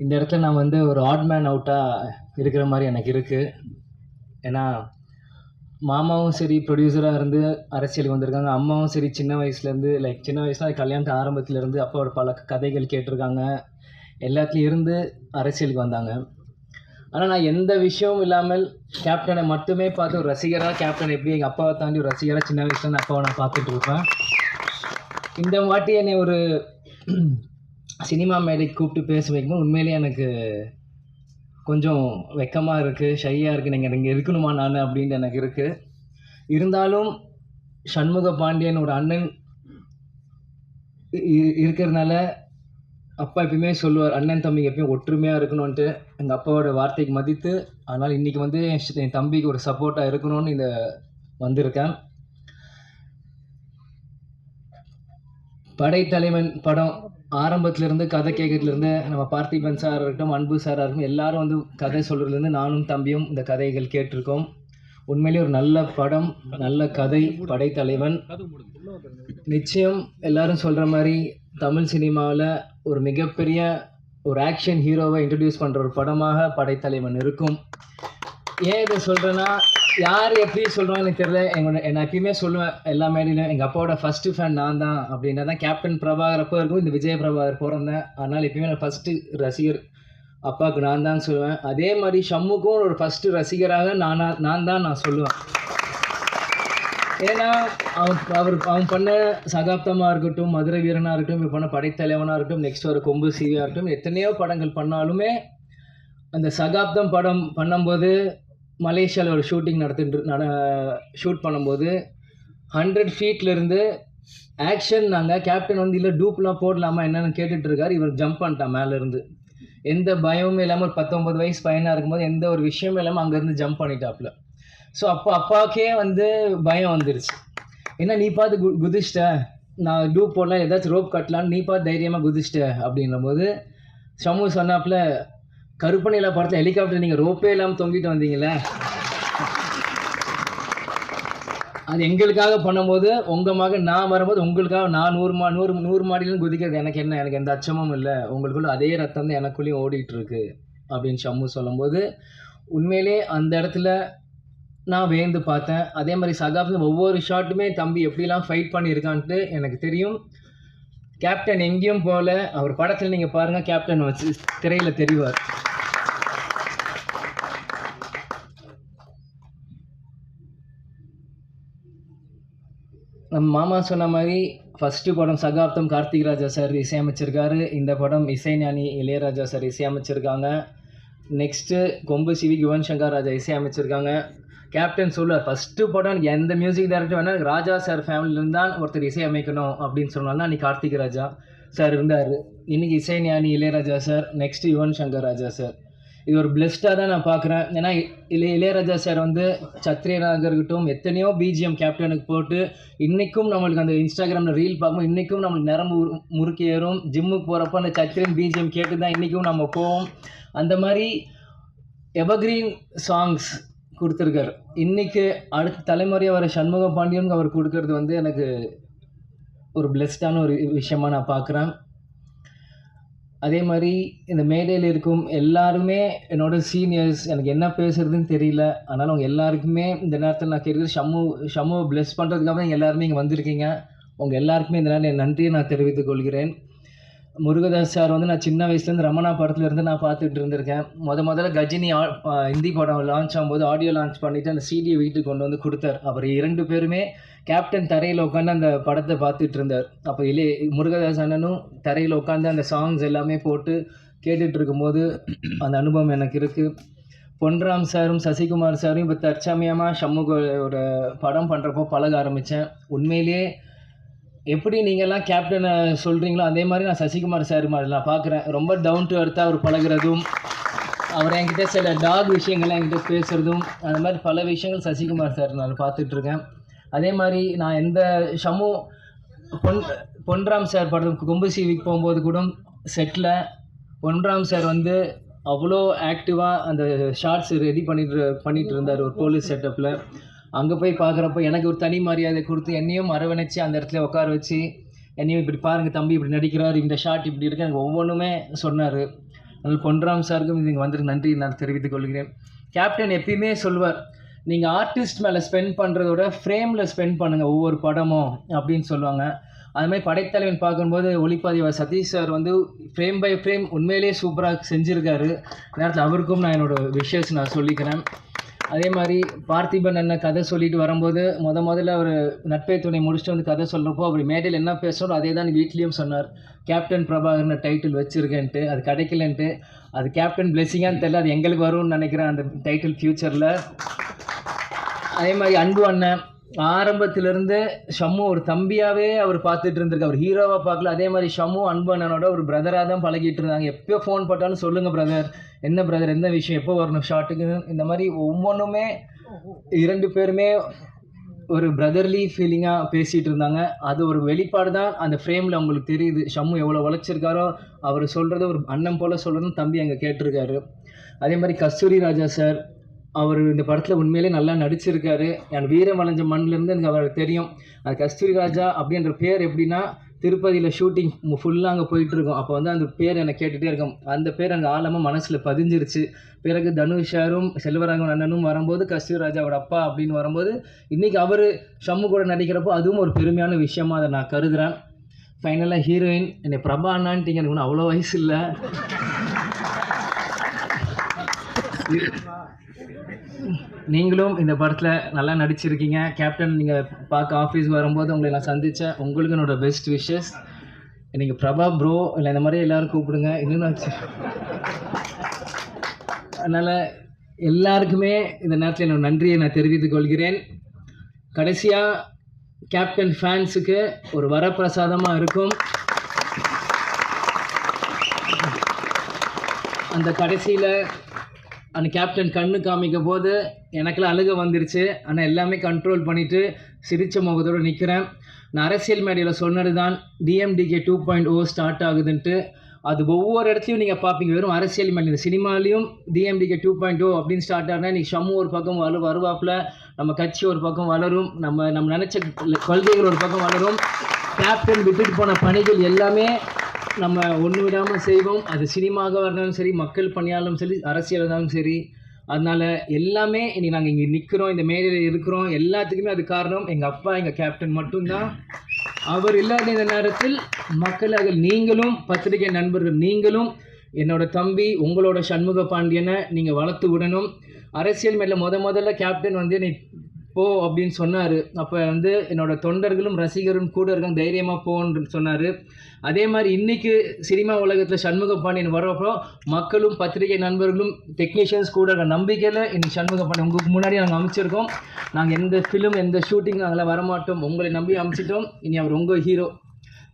இந்த இடத்துல நான் வந்து ஒரு ஆட் மேன் அவுட்டாக இருக்கிற மாதிரி எனக்கு இருக்குது. ஏன்னா மாமாவும் சரி ப்ரொடியூசராக இருந்து அரசியலுக்கு வந்திருக்காங்க, அம்மாவும் சரி சின்ன வயசுலேருந்து சின்ன வயசில் கல்யாணத்து ஆரம்பத்துலேருந்து அப்பாவோட பல கதைகள் கேட்டிருக்காங்க, எல்லாத்துலேயும் இருந்து அரசியலுக்கு வந்தாங்க. ஆனால் நான் எந்த விஷயமும் இல்லாமல் கேப்டனை மட்டுமே பார்த்து ஒரு ரசிகராக, கேப்டன் எப்படி எங்கள் அப்பாவை தாண்டி ஒரு ரசிகராக சின்ன வயசுலேருந்து அப்பாவை நான் பார்த்துட்டு இருப்பேன். இந்த வாட்டி என்னை ஒரு சினிமா மேடைக்கு கூப்பிட்டு பேச வைக்கும்போது உண்மையிலேயே எனக்கு கொஞ்சம் வெக்கமாக இருக்குது, ஷையாக இருக்குது. நீங்கள் இங்கே இருக்கணுமா நான் அப்படின்ட்டு எனக்கு இருக்குது. இருந்தாலும் சண்முக பாண்டியன் ஒரு அண்ணன் இருக்கிறதுனால அப்பா எப்பயுமே சொல்லுவார், அண்ணன் தம்பிக்கு எப்பயும் ஒற்றுமையாக இருக்கணும்ன்ட்டு. எங்கள் அப்பாவோட வார்த்தைக்கு மதித்து அதனால் இன்றைக்கி வந்து என் தம்பிக்கு ஒரு சப்போர்ட்டாக இருக்கணும்னு வந்திருக்கேன். படைத்தலைவன் படம் ஆரம்பத்துலேருந்து கதை கேட்கறதுலேருந்து நம்ம பார்த்திபன் சார் இருக்கட்டும், அன்பு சாராக இருக்கட்டும், எல்லாரும் வந்து கதை சொல்கிறதுலேருந்து நானும் தம்பியும் இந்த கதைகள் கேட்டிருக்கோம். உண்மையிலேயே ஒரு நல்ல படம், நல்ல கதை. படைத்தலைவன் நிச்சயம் எல்லாரும் சொல்கிற மாதிரி தமிழ் சினிமாவில் ஒரு மிகப்பெரிய ஒரு ஆக்ஷன் ஹீரோவை இன்ட்ரடியூஸ் பண்ணுற ஒரு படமாக படைத்தலைவன் இருக்கும். ஏன் இதை சொல்கிறேன்னா, யார் எப்படி சொல்கிறோம் எனக்கு தெரியல. நான் எப்பயுமே சொல்லுவேன் எல்லா மேடையிலும், எங்கள் அப்பாவோட ஃபஸ்ட்டு ஃபேன் நான் தான். அப்படின்னா தான் கேப்டன் பிரபாகர் அப்போ இருக்கும், இந்த விஜய பிரபாகர் பிறந்தேன். அதனால் எப்பயுமே நான் ஃபஸ்ட்டு ரசிகர் அப்பாவுக்கு நான் தான் சொல்லுவேன். அதே மாதிரி ஷம்முக்கும் ஒரு ஃபஸ்ட்டு ரசிகராக நான் தான் சொல்லுவேன். ஏன்னா அவன் பண்ண சகாப்தமாக இருக்கட்டும், மதுரை வீரனாக இருக்கட்டும், இப்போ பண்ண படைத்தலைவனாக இருக்கட்டும், நெக்ஸ்ட் ஒரு கொம்பு சீவியாக இருக்கட்டும், எத்தனையோ படங்கள் பண்ணாலுமே அந்த சகாப்தம் படம் பண்ணும்போது மலேசியாவில் ஒரு ஷூட்டிங் ஷூட் பண்ணும்போது 100 ஃபீட்லேருந்து ஆக்ஷன் நாங்கள் கேப்டன் வந்து இல்லை டூப்லாம் போடலாமா என்னென்னு கேட்டுட்ருக்காரு. இவர் ஜம்ப் பண்ணிட்டான் மேலேருந்து, எந்த பயமும் இல்லாமல். ஒரு 19 வயசு பையனாக இருக்கும்போது எந்த ஒரு விஷயமும் இல்லாமல் அங்கேருந்து ஜம்ப் பண்ணிட்டாப்புல. ஸோ அப்போ அப்பாவுக்கே வந்து பயம் வந்துருச்சு. ஏன்னா நீ பார்த்து குதிச்சிட்ட, நான் டூப் போடலாம் ஏதாச்சும் ரோப் கட்டலான்னு நீ பார்த்து தைரியமாக குதிச்சிட்ட அப்படின்னும்போது ஷம்மு சொன்னாப்புல, கருப்பணியில படத்தில் ஹெலிகாப்டர் நீங்கள் ரோப்பே இல்லாமல் தொங்கிட்டு வந்தீங்களே, அது எங்களுக்காக பண்ணும்போது உங்கள் மகன் நான் வரும்போது உங்களுக்காக நான் 100 மாடியிலும் குதிக்கிறது எனக்கு என்ன, எனக்கு எந்த அச்சமும் இல்லை, உங்களுக்குள்ள அதே ரத்தம் தான் எனக்குள்ளேயும் ஓடிட்டு இருக்கு அப்படின்னு ஷம்மு சொல்லும்போது உண்மையிலே அந்த இடத்துல நான் வேந்து பார்த்தேன். அதே மாதிரி சகாப்தம் ஒவ்வொரு ஷாட்டுமே தம்பி எப்படிலாம் ஃபைட் பண்ணியிருக்கான்ட்டு எனக்கு தெரியும். கேப்டன் எங்கேயும் போல, அவர் படத்தில் நீங்கள் பாருங்கள், கேப்டன் வச்சு திரையில் தெரிவார். நம்ம மாமா சொன்ன மாதிரி ஃபஸ்ட்டு படம் சகாப்தம் கார்த்திக் ராஜா சார் இசையமைச்சிருக்காரு. இந்த படம் இசைஞானி இளையராஜா சார் இசையமைச்சிருக்காங்க. நெக்ஸ்ட்டு கொம்பு சிவி யுவன் சங்கர் ராஜா இசையமைச்சிருக்காங்க. கேப்டன் சொல்லுவார், ஃபஸ்ட்டு படம் எனக்கு எந்த மியூசிக் டைரக்டர் வேணால் எனக்கு ராஜா சார் ஃபேமிலியிலேருந்து தான் ஒருத்தர் இசையமைக்கணும் அப்படின்னு சொன்னாலும் அன்றைக்கி கார்த்திக் ராஜா சார் இருந்தார். இன்றைக்கி இசைஞானி Ilaiyaraaja sir, next Yuvan Shankar Raja sir. இது ஒரு பிளெஸ்டாக தான் நான் பார்க்குறேன். ஏன்னா இளையராஜா சார் வந்து சத்ரியனாக இருக்கட்டும் எத்தனையோ பிஜிஎம் கேப்டனுக்கு போட்டு இன்றைக்கும் நம்மளுக்கு அந்த இன்ஸ்டாகிராமில் ரீல் பார்க்கும்போது இன்றைக்கும் நம்மளுக்கு நரம்பு முறுக்கி ஏறும். ஜிம்முக்கு போகிறப்போ அந்த சத்ரியன் பிஜிஎம் கேட்டு தான் இன்றைக்கும் நம்ம போவோம். அந்த மாதிரி எவர்கிரீன் சாங்ஸ் கொடுத்துருக்காரு. இன்றைக்கி அடுத்த தலைமுறையாக வர சண்முக பாண்டியனுக்கு அவர் கொடுக்கறது வந்து எனக்கு ஒரு பிளெஸ்டான ஒரு விஷயமாக நான் பார்க்குறேன். அதே மாதிரி இந்த மேடையில் இருக்கும் எல்லாருமே என்னோட சீனியர்ஸ், எனக்கு என்ன பேசுகிறதுன்னு தெரியல. அதனால் அவங்க எல்லாருக்குமே இந்த நேரத்தில் நான் கேட்குறது, ஷம்முவை பிளெஸ் பண்ணுறதுக்காக தான் எல்லாருமே இங்கே வந்திருக்கீங்க. உங்கள் எல்லாருக்குமே இந்த நேரம் என் நன்றியை நான் தெரிவித்துக் கொள்கிறேன். முருகதாஸ் சார் வந்து நான் சின்ன வயசுலேருந்து ரமணா படத்துலேருந்து நான் பார்த்துட்டு இருந்திருக்கேன். முதல்ல கஜினி ஹிந்தி படம் லான்ச் ஆகும்போது ஆடியோ லான்ச் பண்ணிவிட்டு அந்த சிடியை வீட்டுக்கு கொண்டு வந்து கொடுத்தார். அவர் 2 பேருமே கேப்டன் தரையில் உட்காந்து அந்த படத்தை பார்த்துட்டு இருந்தார். அப்போ முருகதாஸ் அண்ணனும் தரையில் உட்காந்து அந்த சாங்ஸ் எல்லாமே போட்டு கேட்டுட்டு இருக்கும்போது அந்த அனுபவம் எனக்கு இருக்குது. பொன்ராம் சாரும் சசிகுமார் சாரும் இப்போ தற்சமயமாக ஷம்முகோட படம் பண்ணுறப்போ பழக ஆரம்பித்தேன். உண்மையிலேயே எப்படி நீங்கள்லாம் கேப்டனை சொல்கிறீங்களோ அதே மாதிரி நான் சசிகுமார் சார் மாதிரி நான் பார்க்குறேன். ரொம்ப டவுன் டு அர்த்தாக அவர் பழகிறதும், அவர் என்கிட்ட சில டாக் விஷயங்கள்லாம் என்கிட்ட பேசுகிறதும், அந்த மாதிரி பல விஷயங்கள் சசிகுமார் சார் நான் பார்த்துட்ருக்கேன். அதே மாதிரி நான் எந்த ஷம்மு பொன்ராம் சார் படம் கொம்பு சிவிக்கு போகும்போது கூட செட்டில் பொன்ராம் சார் வந்து அவ்வளோ ஆக்டிவாக அந்த ஷார்ட்ஸ் ரெடி பண்ணிட்டு இருந்தார் ஒரு போலீஸ் செட்டப்பில். அங்கே போய் பார்க்குறப்போ எனக்கு ஒரு தனி மரியாதை கொடுத்து என்னையும் அரவணைச்சி அந்த இடத்துல உட்கார வச்சு என்னையும் இப்படி பாருங்கள் தம்பி இப்படி நடிக்கிறார், இந்த ஷாட் இப்படி இருக்கு, எனக்கு ஒவ்வொன்றுமே சொன்னார். அதனால் பொன்ராம் சாருக்கும் இங்கே வந்துட்டு நன்றி நான் தெரிவித்துக் கொள்கிறேன். கேப்டன் எப்பயுமே சொல்வார், நீங்கள் ஆர்டிஸ்ட் மேலே ஸ்பெண்ட் பண்ணுறதோட ஃப்ரேமில் ஸ்பெண்ட் பண்ணுங்கள் ஒவ்வொரு படமும் அப்படின்னு சொல்லுவாங்க. அதுமாதிரி படைத்தலைவன் பார்க்கும்போது ஒளிப்பதிவாளர் சதீஷ் சார் வந்து ஃப்ரேம் பை ஃப்ரேம் உண்மையிலேயே சூப்பராக செஞ்சுருக்காரு. நேரத்தில் அவருக்கும் நான் என்னோடய விஷஸ் நான் சொல்லிக்கிறேன். அதே மாதிரி பார்த்திபன் அண்ணன் கதை சொல்லிட்டு வரும்போது முதல்ல அவர் நட்பை துணை முடிச்சுட்டு வந்து கதை சொல்கிறப்போ அவர் மேடையில் என்ன பேசணும் அதே தான் வீட்லேயும் சொன்னார். கேப்டன் பிரபாகர்னு டைட்டில் வச்சுருக்கேன்ட்டு, அது கிடைக்கலன்ட்டு. அது கேப்டன் பிளெஸிங்கான்னு தெரியல, அது எங்களுக்கு வரும்னு நினைக்கிறேன் அந்த டைட்டில் ஃப்யூச்சரில். அதே மாதிரி அன்பு அண்ணன் ஆரம்பத்திலேருந்து ஷம்மு ஒரு தம்பியாகவே அவர் பார்த்துட்டு இருந்திருக்கு, அவர் ஹீரோவாக பார்க்கல. அதே மாதிரி ஷம்மு அன்பு அண்ணனோட ஒரு பிரதராக தான் பழகிட்டு இருந்தாங்க. எப்போ ஃபோன் போட்டாலும் சொல்லுங்கள் பிரதர், என்ன பிரதர், எந்த விஷயம், எப்போ வரணும் ஷாட்டுக்குன்னு, இந்த மாதிரி ஒவ்வொன்றுமே 2 பேருமே ஒரு பிரதர்லி ஃபீலிங்காக பேசிகிட்டு இருந்தாங்க. அது ஒரு வெளிப்பாடு தான் அந்த ஃப்ரேமில் அவங்களுக்கு தெரியுது. ஷம்மு எவ்வளோ உழைச்சிருக்காரோ, அவர் சொல்கிறது ஒரு அண்ணன் போல் சொல்கிறதும் தம்பி அங்கே கேட்டிருக்காரு. அதே மாதிரி கஸ்தூரி ராஜா சார், அவர் இந்த படத்தில் உண்மையிலே நல்லா நடிச்சிருக்காரு. என் வீரம் வளைஞ்ச மண்ணிலேருந்து எனக்கு அவருக்கு தெரியும். அது கஸ்தூரி ராஜா அப்படின்ற பேர் எப்படின்னா, திருப்பதியில் ஷூட்டிங் ஃபுல்லாக அங்கே போயிட்டுருக்கோம். அப்போ வந்து அந்த பேர் எனக்கு கேட்டுகிட்டே இருக்கும். அந்த பேர் எனக்கு ஆழமாக மனசில் பதிஞ்சிருச்சு. பிறகு தனுஷாரும் செல்வராகவன் அண்ணனும் வரும்போது கஸ்தூரி ராஜாவோட அப்பா அப்படின்னு வரும்போது இன்றைக்கி அவர் ஷம்மு கூட நடிக்கிறப்போ அதுவும் ஒரு பெருமையான விஷயமாக அதை நான் கருதுகிறேன். ஃபைனலாக ஹீரோயின் என்னை பிரபா அண்ணான்ட்டிங்க, எனக்கு ஒன்றும் அவ்வளோ வயசு இல்லை. நீங்களும் இந்த படத்தில் நல்லா நடிச்சிருக்கீங்க. கேப்டன் நீங்கள் பார்க்க ஆஃபீஸ்க்கு வரும்போது உங்களை நான் சந்தித்தேன். உங்களுக்கு என்னோடய பெஸ்ட் விஷஸ். நீங்கள் பிரபா ப்ரோ இல்லை இந்த மாதிரி எல்லோரும் கூப்பிடுங்க. இன்னும் அதனால் எல்லாருக்குமே இந்த நேரத்தில் என்னோட நன்றியை நான் தெரிவித்துக் கொள்கிறேன். கடைசியாக கேப்டன் ஃபேன்ஸுக்கு ஒரு வரப்பிரசாதமாக இருக்கும். அந்த கடைசியில் அந்த கேப்டன் கண்ணு காமிக்கும் போது எனக்கெல்லாம் அழுக வந்துருச்சு. ஆனால் எல்லாமே கண்ட்ரோல் பண்ணிவிட்டு சிரித்த முகத்தோடு நிற்கிறேன். நான் அரசியல் மேடையில் சொன்னது தான் டிஎம்டிகே 2.0 ஸ்டார்ட் ஆகுதுன்ட்டு. அது ஒவ்வொரு இடத்துலையும் நீங்கள் பார்ப்பீங்க. வெறும் அரசியல் மேலே இந்த சினிமாலையும் டிஎம்டிகே 2.0 அப்படின்னு ஸ்டார்ட் ஆகுனா இன்றைக்கி ஷம்மு ஒரு பக்கம் வருவாப்பில், நம்ம கட்சி ஒரு பக்கம் வளரும், நம்ம நினச்ச கொள்கைகள் ஒரு பக்கம் வளரும். கேப்டன் விட்டுட்டு போன பணிகள் எல்லாமே நம்ம ஒன்று விடாமல் செய்வோம். அது சினிமாவாக இருந்தாலும் சரி, மக்கள் பணியாலும் சரி, அரசியல் இருந்தாலும் சரி. அதனால் எல்லாமே இன்றைக்கி நாங்கள் இங்கே நிற்கிறோம், இந்த மேடையில் இருக்கிறோம். எல்லாத்துக்குமே அது காரணம் எங்கள் அப்பா, எங்கள் கேப்டன் மட்டும்தான். அவர் இல்லாத இந்த நேரத்தில் மக்களாக நீங்களும், பத்திரிகை நண்பர்கள் நீங்களும், என்னோட தம்பி உங்களோட சண்முக பாண்டியனை நீங்கள் வளர்த்து விடணும். அரசியல் மேலே முதல்ல கேப்டன் வந்து நீ போ அப்படின்னு சொன்னார். அப்போ வந்து என்னோட தொண்டர்களும் ரசிகரும் கூட இருக்காங்க, தைரியமாக போன்னு சொன்னார். அதே மாதிரி இன்றைக்கி சினிமா உலகத்தில் சண்முக பாண்டியன் வரப்போ மக்களும் பத்திரிகை நண்பர்களும் டெக்னீஷியன்ஸ் கூட இருக்க நம்பிக்கையில் இன்னைக்கு சண்முக பாண்டியன் உங்களுக்கு முன்னாடி நாங்கள் அமைச்சிருக்கோம். நாங்கள் எந்த ஃபிலிம் எந்த ஷூட்டிங் நாங்கள் வரமாட்டோம், உங்களை நம்பி அமைச்சிட்டோம். இனி அவர் உங்கள் ஹீரோ.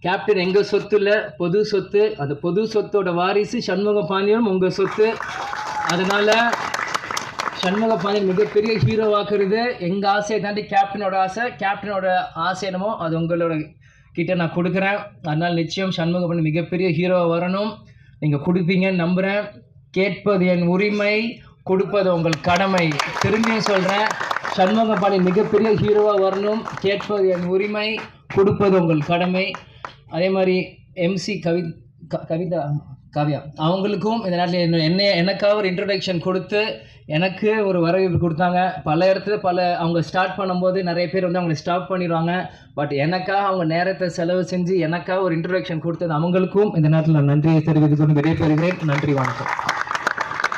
கேப்டன் எங்கள் சொத்து இல்லை, பொது சொத்து. அந்த பொது சொத்தோட வாரிசு சண்முக பாண்டியனும் உங்கள் சொத்து. அதனால் சண்முக பாண்டியன் மிகப்பெரிய ஹீரோவாக்குறது எங்கள் ஆசையை தாண்டி கேப்டனோட ஆசை. கேப்டனோட ஆசை என்னமோ அது உங்களோட கிட்ட நான் கொடுக்குறேன். அதனால் நிச்சயம் சண்முக பாண்டியன் மிகப்பெரிய ஹீரோவாக வரணும். நீங்கள் கொடுப்பீங்கன்னு நம்புகிறேன். கேட்பது என் உரிமை, கொடுப்பது உங்கள் கடமை. திரும்பியும் சொல்கிறேன், சண்முக பாண்டியன் மிகப்பெரிய ஹீரோவாக வரணும். கேட்பது என் உரிமை, கொடுப்பது உங்கள் கடமை. அதே மாதிரி MC காவ்யா அவங்களுக்கும் இந்த நேரத்தில் எனக்காக ஒரு இன்ட்ரடக்ஷன் கொடுத்து எனக்கு ஒரு வரவேற்பு கொடுத்தாங்க. பல இடத்துல அவங்க ஸ்டார்ட் பண்ணும்போது நிறைய பேர் வந்து அவங்களை ஸ்டாப் பண்ணிடுவாங்க. பட் எனக்காக அவங்க நேரத்தை செலவு செஞ்சு எனக்காக ஒரு இன்ட்ரடக்ஷன் கொடுத்தது அவங்களுக்கும் இந்த நேரத்தில் நான் நன்றியை தெரிவித்துக் கொண்டு விடைபெறுகிறேன். நன்றி, வணக்கம்.